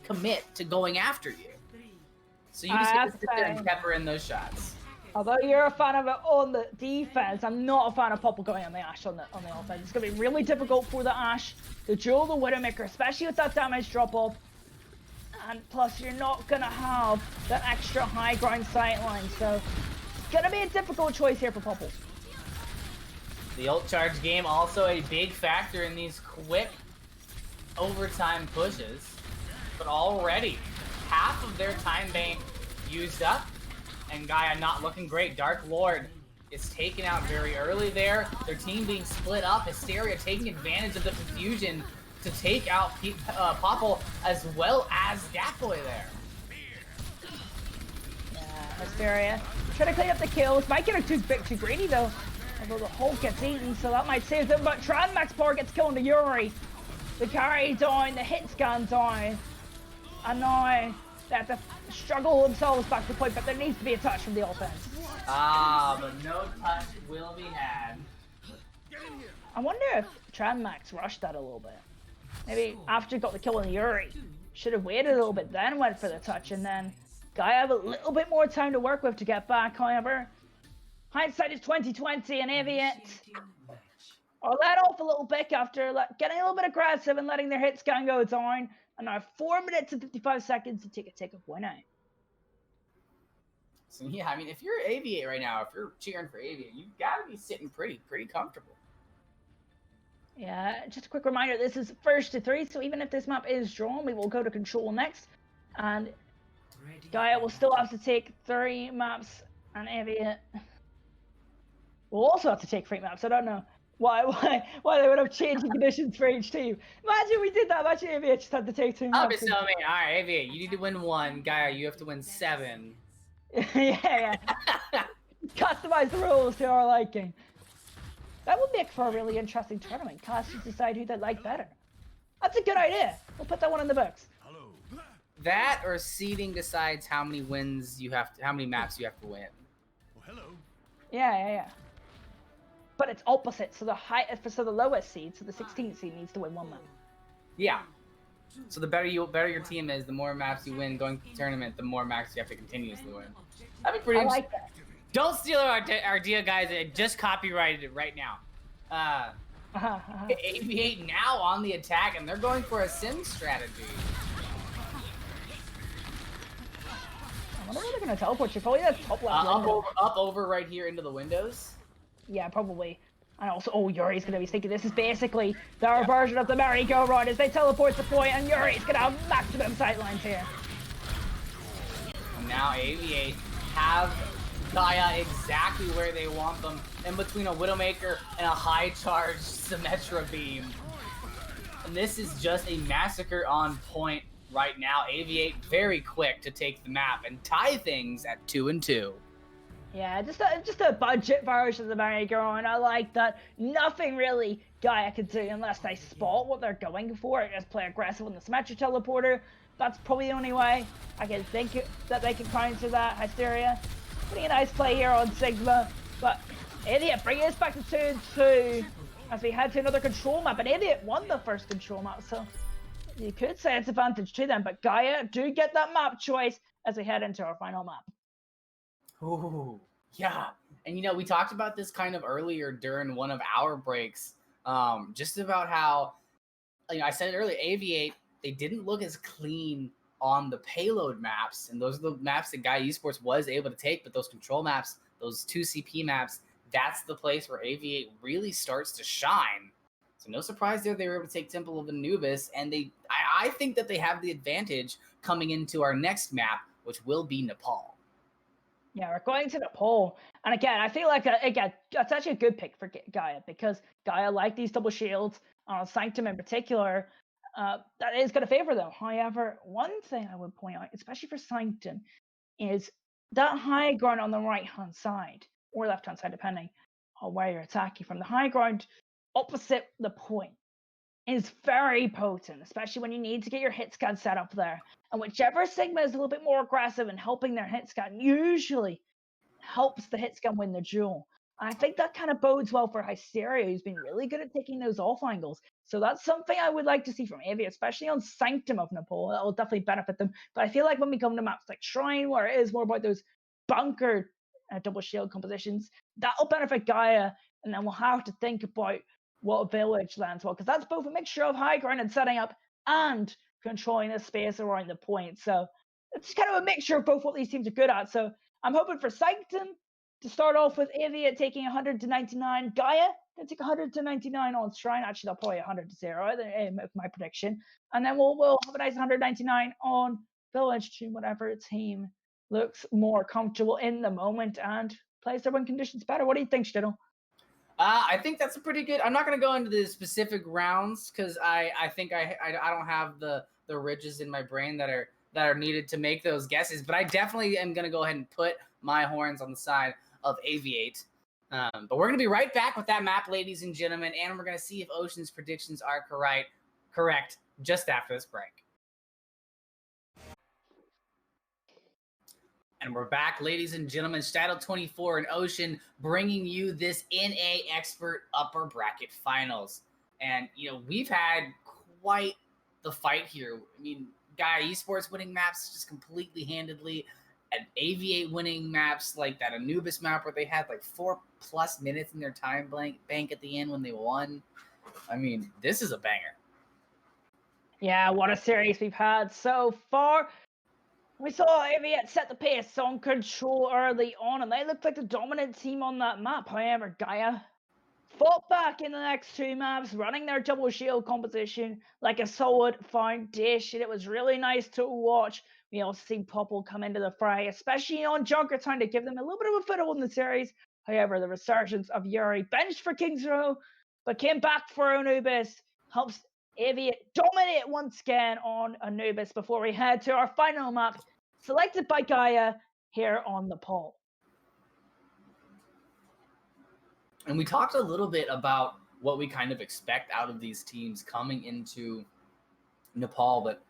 commit to going after you. So you just have to sit there and pepper in those shots. Although you're a fan of it on the defense, I'm not a fan of Popple going on the Ashe on the offense. It's going to be really difficult for the Ashe to duel the Widowmaker, especially with that damage drop-off. And plus, you're not going to have that extra high ground sightline, so it's going to be a difficult choice here for Popple. The ult charge game also a big factor in these quick overtime pushes, but already half of their time bank used up, and Gaia not looking great. Dark Lord is taken out very early there. Their team being split up. Hysteria taking advantage of the confusion to take out Popple as well as Gatboy there. Yeah, Hysteria trying to clean up the kills. Might get too greedy though. Although the Hulk gets eaten, so that might save them. But Tranmax Power gets killed to Yuri. The carry down, the hit scan down. And now they have to struggle themselves back to the point, but there needs to be a touch from the offense. But no touch will be had. I wonder if Tranmax rushed that a little bit. Maybe after he got the kill on Yuri, should have waited a little bit, then went for the touch, and then Gaia have a little bit more time to work with to get back. However, hindsight is 2020, and Aviate are let off a little bit after getting a little bit aggressive and letting their hit scan go down. And now 4 minutes and 55 seconds to take a take of win out. So yeah, I mean, if you're Aviate right now, if you're cheering for Aviate, you've got to be sitting pretty comfortable. Yeah, just a quick reminder, this is first to 3, so even if this map is drawn, we will go to control next. And Gaia will still have to take 3 maps, and Aviate will also have to take 3 maps. I don't know why they would have changing conditions for each team. Imagine we did that. Imagine Aviate just had to take 2 maps. I'll be so mean. All right, Aviate, you need to win 1. Gaia, you have to win 7. yeah. Customize the rules to our liking. That would make for a really interesting tournament. Casters decide who they like better. That's a good idea. We'll put that one in the books. That or seeding decides how many wins you have to, how many maps you have to win. Yeah. But it's opposite. So the lowest seed, so the 16th seed needs to win 1 map. Yeah. So the better your team is, the more maps you win going to the tournament, the more maps you have to continuously win. That'd be pretty interesting. I like that. Don't steal our idea, guys. I just copyrighted it right now. Aviate now on the attack, and they're going for a sim strategy. I wonder where they're going to teleport you. Probably that top left window. Up over right here into the windows. Yeah, probably. And also, Yuri's going to be thinking this is basically their version of the merry-go-round as they teleport the point, and Yuri's going to have maximum sightlines here. And now Aviate have Gaia exactly where they want them, in between a Widowmaker and a high-charged Symmetra beam. And this is just a massacre on point right now. Aviate very quick to take the map and tie things at 2-2. Yeah, just a budget version of the merry-go-round. I like that. Nothing really Gaia can do unless they spot what they're going for. Just play aggressive on the symmetric teleporter. That's probably the only way I can think that they can counter that Hysteria. Pretty nice play here on Sigma, but Idiot bringing us back to 2-2 as we head to another control map. And Idiot won the first control map, so you could say it's advantage to them. But Gaia do get that map choice as we head into our final map. Ooh, yeah. And we talked about this kind of earlier during one of our breaks, just about how, I said it earlier, Aviate, they didn't look as clean on the payload maps, and those are the maps that Gaia Esports was able to take, but those control maps, those 2 CP maps, that's the place where Aviate really starts to shine. So no surprise there they were able to take Temple of Anubis, and I think that they have the advantage coming into our next map, which will be Nepal. Yeah, we're going to Nepal. And again, I feel like that's actually a good pick for Gaia, because Gaia like these double shields, Sanctum in particular, that is going to favor them. However, one thing I would point out, especially for Sanctum, is that high ground on the right-hand side, or left-hand side, depending on where you're attacking from. The high ground opposite the point is very potent, especially when you need to get your hit scan set up there. And whichever Sigma is a little bit more aggressive in helping their hit scan usually helps the hit scan win the duel. And I think that kind of bodes well for Hysteria, who's been really good at taking those off angles. So that's something I would like to see from Avi, especially on Sanctum of Nepal. That will definitely benefit them. But I feel like when we come to maps like Shrine, where it is more about those bunker double shield compositions, that'll benefit Gaia. And then we'll have to think about what village lands well, because that's both a mixture of high ground and setting up and controlling the space around the point. So it's kind of a mixture of both what these teams are good at. So I'm hoping for Sanctum to start off with Aviate taking 100 to 99. Gaia going to take 100 to 99 on Shrine. Actually, they'll probably 100 to 0, my prediction. And then we'll have a nice 199 on Village to whatever team looks more comfortable in the moment and plays their win conditions better. What do you think, Stidl? I think that's a pretty good. I'm not going to go into the specific rounds because I think I don't have the ridges in my brain that are needed to make those guesses. But I definitely am going to go ahead and put my horns on the side of Aviate. But we're going to be right back with that map, ladies and gentlemen, and we're going to see if Ocean's predictions are correct just after this break. And we're back, ladies and gentlemen. Shadow24 and Ocean bringing you this NA Expert Upper Bracket Finals. And, we've had quite the fight here. I mean, Gaia Esports winning maps just completely handedly, and Aviate winning maps like that Anubis map where they had like 4+ minutes in their time bank at the end when they won. I mean, this is a banger. Yeah, what a series we've had so far. We saw Aviate set the pace on control early on, and they looked like the dominant team on that map. However, Gaia fought back in the next 2 maps, running their double shield composition like a solid foundation. It was really nice to watch. We also see Popple come into the fray, especially on Junker, trying to give them a little bit of a foothold in the series. However, the resurgence of Yuri, benched for Kings Row, but came back for Anubis, helps Aviate dominate once again on Anubis before we head to our final map, selected by Gaia here on the poll. And we talked a little bit about what we kind of expect out of these teams coming into Nepal, but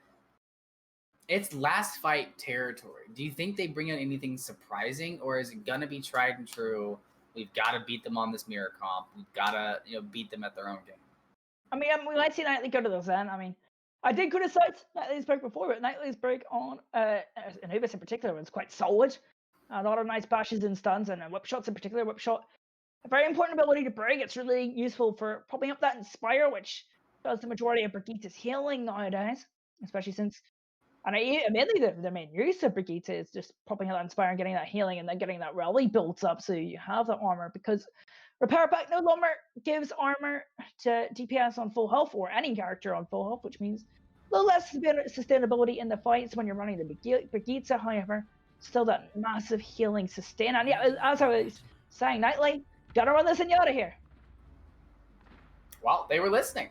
it's last fight territory. Do you think they bring out anything surprising, or is it going to be tried and true? We've got to beat them on this mirror comp. We've got to beat them at their own game. I mean, we might see Nightly go to the Zen. I mean, I did criticize Nightly's break before, but Nightly's break on Anubis in particular was quite solid. A lot of nice bashes and stuns, and whip shots in particular. Whip shot, a very important ability to break. It's really useful for popping up that Inspire, which does the majority of Brigitte's healing nowadays, especially since, and admittedly, the main use of Brigitte is just popping out that Inspire and getting that healing, and then getting that rally built up so you have that armor, because Repair Pack no longer gives armor to DPS on full health, or any character on full health, which means a little less sustainability in the fights when you're running the Brigitte. However, still that massive healing sustain. And yeah, as I was saying, Nightly, gotta run this Zenyatta here. Well, they were listening.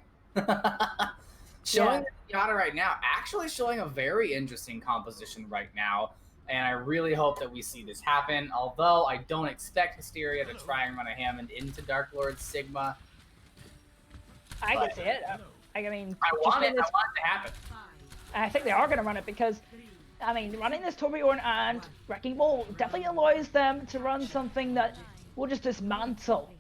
Showing Zenyatta right now, actually showing a very interesting composition right now. And I really hope that we see this happen, although I don't expect Hysteria to try and run a Hammond into Dark Lord Sigma. I can see it. I mean, I want it to happen. I think they are going to run it because, I mean, running this Torbjorn and Wrecking Ball definitely allows them to run something that will just dismantle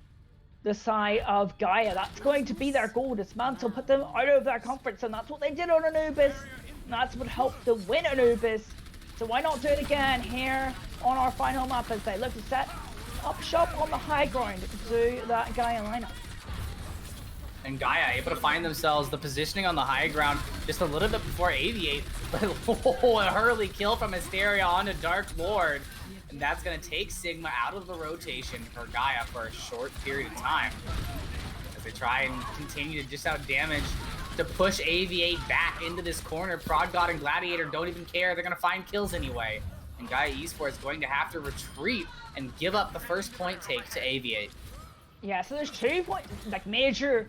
the side of Gaia. That's going to be their goal, dismantle, put them out of their comfort zone. That's what they did on Anubis, and that's what helped them win Anubis. So why not do it again here on our final map as they look to set up shop on the high ground to do that Gaia lineup. And Gaia able to find themselves the positioning on the high ground just a little bit before Aviate. But a hurley kill from Hysteria onto Dark Lord. And that's going to take Sigma out of the rotation for Gaia for a short period of time. As they try and continue to dish out damage to push Aviate back into this corner. Prod God and Gladiator don't even care. They're going to find kills anyway. And Gaia Esports is going to have to retreat and give up the first point take to Aviate. Yeah, so there's 2 major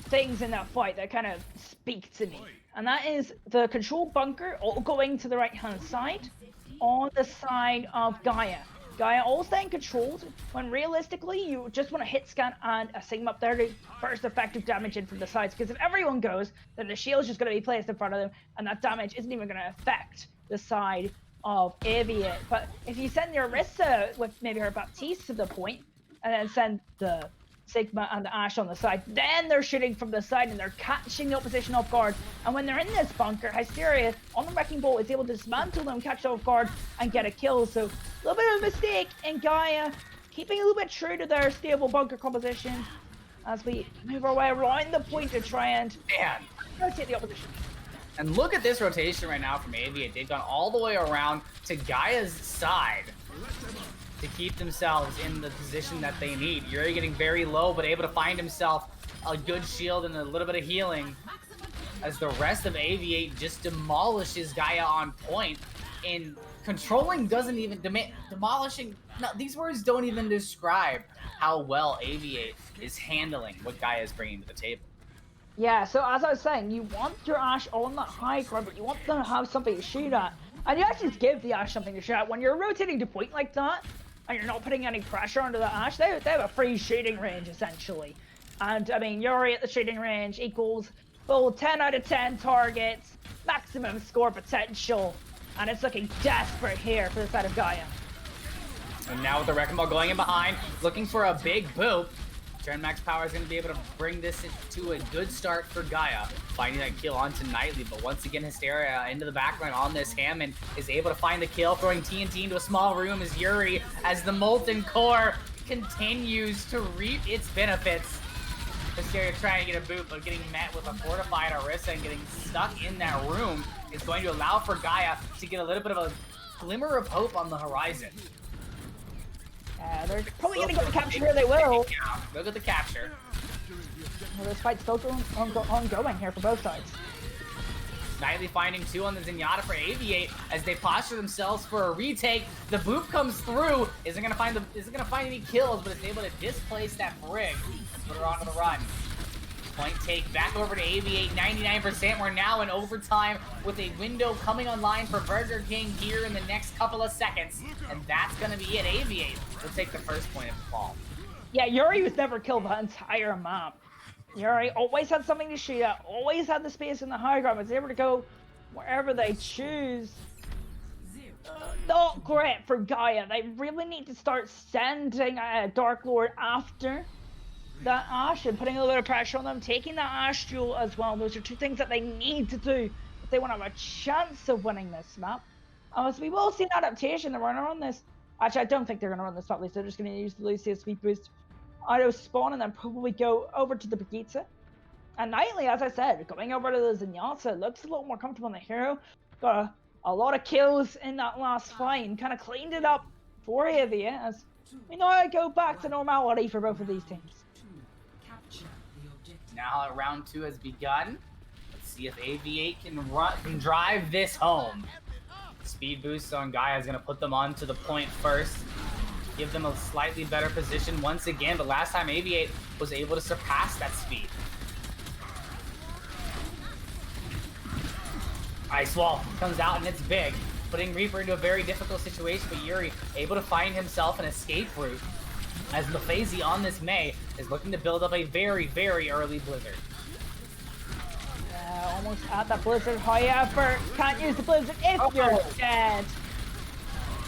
things in that fight that kind of speak to me, and that is the control bunker all going to the right hand side on the side of Gaia all staying controlled when realistically you just want to hit scan and a Sigma up there to burst effective damage in from the sides, because if everyone goes then the shield's just going to be placed in front of them and that damage isn't even going to affect the side of Aviate. But if you send your Orisa with maybe her Baptiste to the point and then send the Sigma and the Ashe on the side, then they're shooting from the side and they're catching the opposition off guard. And when they're in this bunker, Hysteria on the Wrecking Ball is able to dismantle them, catch them off guard, and get a kill. So a little bit of a mistake in Gaia, keeping a little bit true to their stable bunker composition as we move our way around the point to try and rotate the opposition. And look at this rotation right now from Aviate. They've gone all the way around to Gaia's side to keep themselves in the position that they need. Yuri getting very low, but able to find himself a good shield and a little bit of healing as the rest of Aviate just demolishes Gaia on point. And controlling doesn't even, demolishing, no, these words don't even describe how well Aviate is handling what Gaia is bringing to the table. Yeah, so as I was saying, you want your Ashe on that high ground, but you want them to have something to shoot at. And you actually give the Ashe something to shoot at. When you're rotating to point like that, and you're not putting any pressure onto the Ashe, they have a free shooting range, essentially. And, I mean, Yuri at the shooting range equals full 10 out of 10 targets, maximum score potential, and it's looking desperate here for the side of Gaia. And now with the Wrecking Ball going in behind, looking for a big boop. Gen Max Power is going to be able to bring this to a good start for Gaia, finding that kill onto Nightly. But once again, Hysteria into the backline on this Hammond is able to find the kill, throwing TNT into a small room as Yuri, as the Molten Core continues to reap its benefits. Hysteria trying to get a boot, but getting met with a fortified Orisa and getting stuck in that room is going to allow for Gaia to get a little bit of a glimmer of hope on the horizon. They're probably going to get the capture here, they will. Look at the capture. Well, this fight's still ongoing here for both sides. Nightly finding 2 on the Zenyatta for Aviate as they posture themselves for a retake. The boop comes through. Isn't gonna find any kills, but it's able to displace that Brig and put her onto the run. Point take back over to Aviate, 99%. We're now in overtime with a window coming online for Burger King here in the next couple of seconds. And that's gonna be it. Aviate will take the first point of the fall. Yeah, Yuri was never killed the entire map. Yuri always had something to shoot at, always had the space in the high ground, was able to go wherever they choose. Not great for Gaia. They really need to start sending Dark Lord after that Ashe and putting a little bit of pressure on them, taking that Ashe duel as well. Those are 2 things that they need to do if they want to have a chance of winning this map. So we will see an adaptation. They're running on this. Actually, I don't think they're going to run this map. They're just going to use the Lucia speed boost auto spawn and then probably go over to the Brigitte. And Nightly, as I said, going over to the Zenyatta, looks a little more comfortable in the hero. Got a lot of kills in that last fight and kind of cleaned it up for Aviate as we now go back to normality for both of these teams. Now round 2 has begun. Let's see if Aviate can drive this home. Speed boost on Gaia is going to put them onto the point first. Give them a slightly better position once again, but last time Aviate was able to surpass that speed. Ice Wall comes out and it's big. putting Reaper into a very difficult situation, but Yuri able to find himself an escape route as Mephazy on this Mei is looking to build up a very, very early Blizzard. Yeah, almost at the Blizzard. However, can't use the Blizzard if you're dead.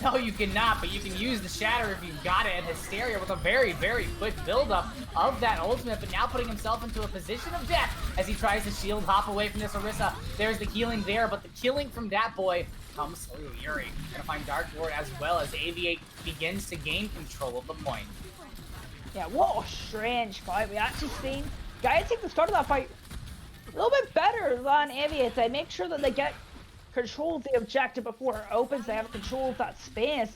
No, you cannot, but you can use the Shatter if you've got it, and Hysteria with a very, very quick build-up of that ultimate, but now putting himself into a position of death as he tries to shield hop away from this Orisa. There's the healing there, but the killing from that boy comes through. Yuri gonna find Dark Lord as well as Aviate begins to gain control of the point. Yeah, what a strange fight. We actually seen Gaia take the start of that fight a little bit better than Aviate. They make sure that they get control of the objective before it opens. They have control of that space,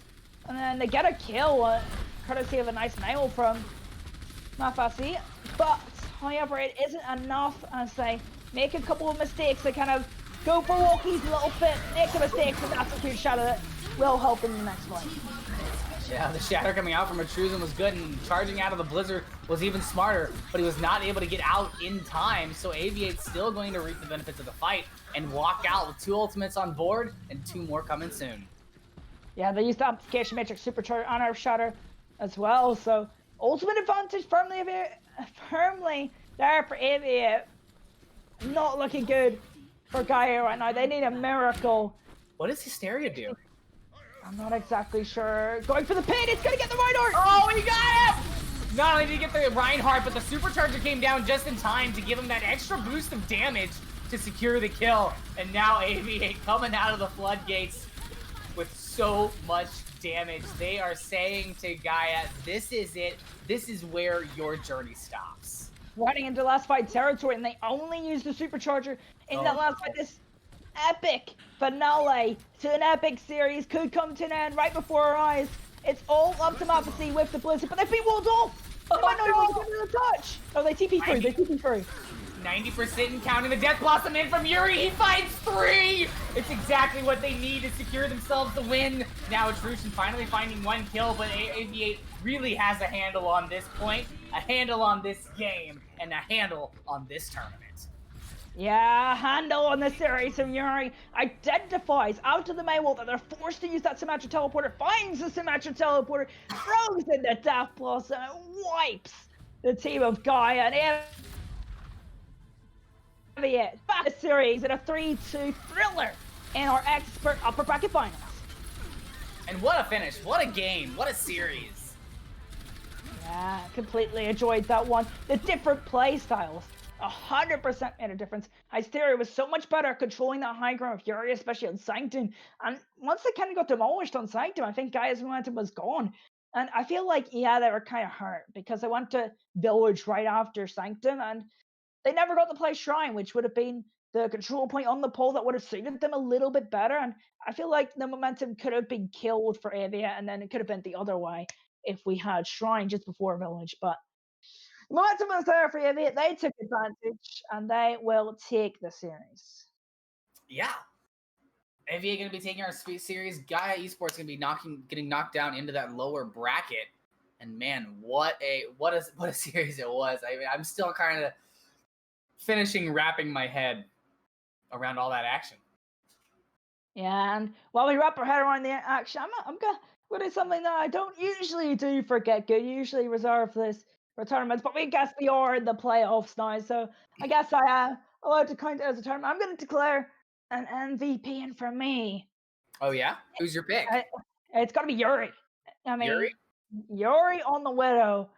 and then they get a kill, courtesy of a nice nail from Mephazy. But however, it isn't enough as they make a couple of mistakes. They kind of go for walkies a little bit, make the mistakes, and that's a huge shadow that will help in the next fight. Yeah, the Shatter coming out from Intrusion was good, and charging out of the Blizzard was even smarter, but he was not able to get out in time, so Aviate's still going to reap the benefits of the fight and walk out with 2 ultimates on board and 2 more coming soon. Yeah, they used the Amplification Matrix Supercharger on our Shatter as well, so ultimate advantage firmly there for Aviate. Not looking good for Gaia right now. They need a miracle. What does Hysteria do? I'm not exactly sure. Going for the pin, it's gonna get the Reinhardt! Oh, he got him! Not only did he get the Reinhardt, but the Supercharger came down just in time to give him that extra boost of damage to secure the kill. And now Aviate coming out of the floodgates with so much damage. They are saying to Gaia, this is it. This is where your journey stops. Running into last fight territory, and they only use the Supercharger in that last fight. This epic finale to an epic series could come to an end right before our eyes. It's all up to Mephazy with the Blizzard, but they've been walled off. They might not even get to the touch. Oh, they TP through. They TP through. 90% and counting. The Death Blossom in from Yuri. He finds 3. It's exactly what they need to secure themselves the win. Now Intrusion finally finding 1 kill, but Aviate really has a handle on this point, a handle on this game, and a handle on this tournament. Yeah, handle on the series from Yuri. Identifies out of the main wall that they're forced to use that Symmetra Teleporter, finds the Symmetra Teleporter, throws in the Death Blossom, and wipes the team of Gaia and Aviate back to the series in a 3-2 thriller in our expert upper bracket finals. And what a finish, what a game, what a series. Yeah, completely enjoyed that one. The different play styles 100% made a difference. Hysteria was so much better at controlling that high ground of Yuri, especially on Sanctum. And once they kind of got demolished on Sanctum, I think Gaia's momentum was gone. And I feel like, yeah, they were kind of hurt because they went to Village right after Sanctum, and they never got to play Shrine, which would have been the control point on the pole that would have suited them a little bit better. And I feel like the momentum could have been killed for Aviate, and then it could have been the other way if we had Shrine just before Village. But momentum was there for Aviate. They took advantage, and they will take the series. Yeah. Aviate going to be taking our series. Gaia Esports going to be getting knocked down into that lower bracket. And man, what a series it was. I mean, I'm still kind of wrapping my head around all that action. Yeah, and while we wrap our head around the action, I'm gonna do something that I don't usually do for GitGud. Usually reserve this for tournaments, but we guess we are in the playoffs now, so I guess I am allowed to count it as a tournament. I'm going to declare an MVP in for me. Oh yeah? Who's your pick? It's got to be Yuri. I mean, Yuri on the Widow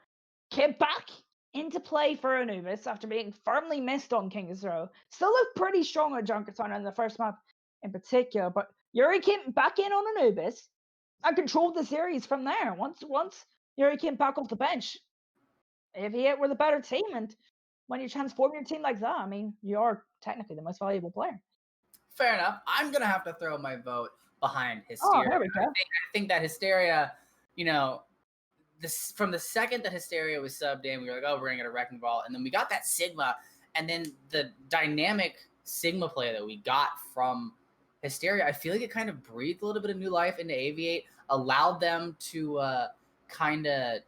came back into play for Anubis after being firmly missed on King's Row. Still looked pretty strong on Junkerton in the first map in particular, but Yuri came back in on Anubis and controlled the series from there. Once Yuri came back off the bench, Aviate were the better team, and when you transform your team like that, I mean, you are technically the most valuable player. Fair enough. I'm going to have to throw my vote behind Hysteria. Oh, there we go. I think that Hysteria, from the second that Hysteria was subbed in, we were like, oh, we're going to get a Wrecking Ball. And then we got that Sigma, and then the dynamic Sigma play that we got from Hysteria, I feel like it kind of breathed a little bit of new life into Aviate, allowed them to kind of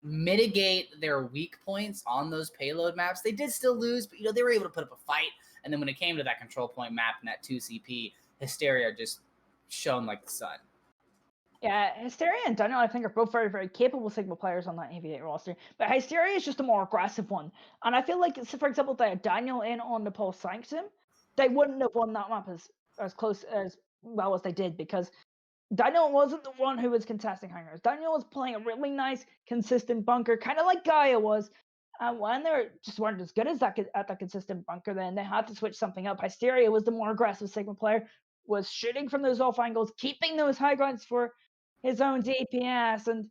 mitigate their weak points on those payload maps. They did still lose, but they were able to put up a fight. And then when it came to that control point map and that 2CP, Hysteria just shone like the sun. Yeah, Hysteria and Daniel, I think, are both very, very capable Sigma players on that Aviate roster. But Hysteria is just a more aggressive one. And I feel like, so for example, if they had Daniel in on Nepal Sanctum, they wouldn't have won that map as close as well as they did, because Daniel wasn't the one who was contesting hangers. Daniel was playing a really nice, consistent bunker, kind of like Gaia was. And when they just weren't as good as that at that consistent bunker, then they had to switch something up. Hysteria was the more aggressive Sigma player, was shooting from those off angles, keeping those high grounds for his own DPS, and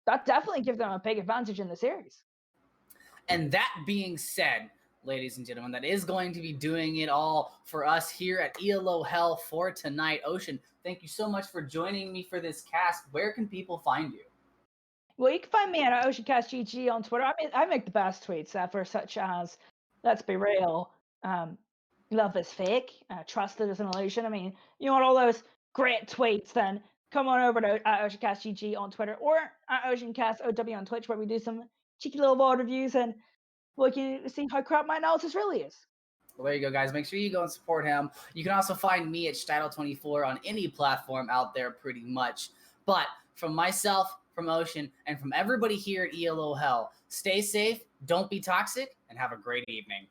that definitely gives them a big advantage in the series. And that being said, ladies and gentlemen, that is going to be doing it all for us here at ELO Hell for tonight. Ocean, thank you so much for joining me for this cast. Where can people find you? Well, you can find me at OceanCastGG on Twitter. I mean, I make the best tweets ever, such as, let's be real, love is fake, trusted is an illusion. I mean, you want all those great tweets, then come on over to OceanCastGG on Twitter, or at OceanCastOW on Twitch, where we do some cheeky little VOD reviews and we can see how crap my analysis really is. Well, there you go, guys. Make sure you go and support him. You can also find me at Steidel24 on any platform out there pretty much. But from myself, from Ocean, and from everybody here at ELO Hell, stay safe, don't be toxic, and have a great evening.